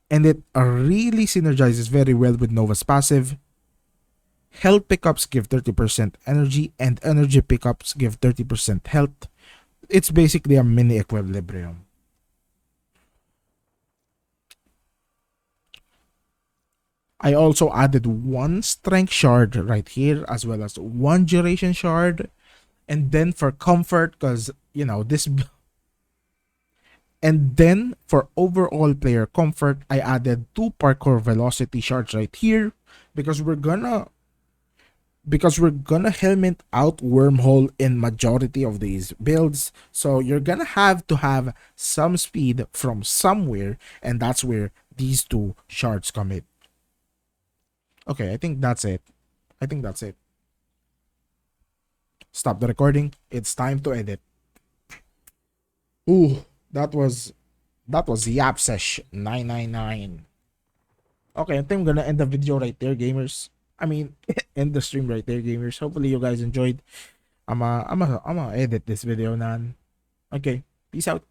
synergizes very well with Nova's passive. Health pickups give 30% energy, and energy pickups give 30% health. It's basically a mini equilibrium. I also added one strength shard right here, as well as one duration shard. And then for comfort, because, you know, this... And then for overall player comfort, I added 2 parkour velocity shards right here, because we're gonna helmet out wormhole in majority of these builds. So you're gonna have to have some speed from somewhere, and that's where these 2 shards come in. Okay, I think that's it. Stop the recording. It's time to edit. Ooh, that was Yapsesh 999. Okay, I think I'm gonna end the video right there, gamers. I mean, end the stream right there, gamers. Hopefully you guys enjoyed. I'ma edit this video, nan. Okay, peace out.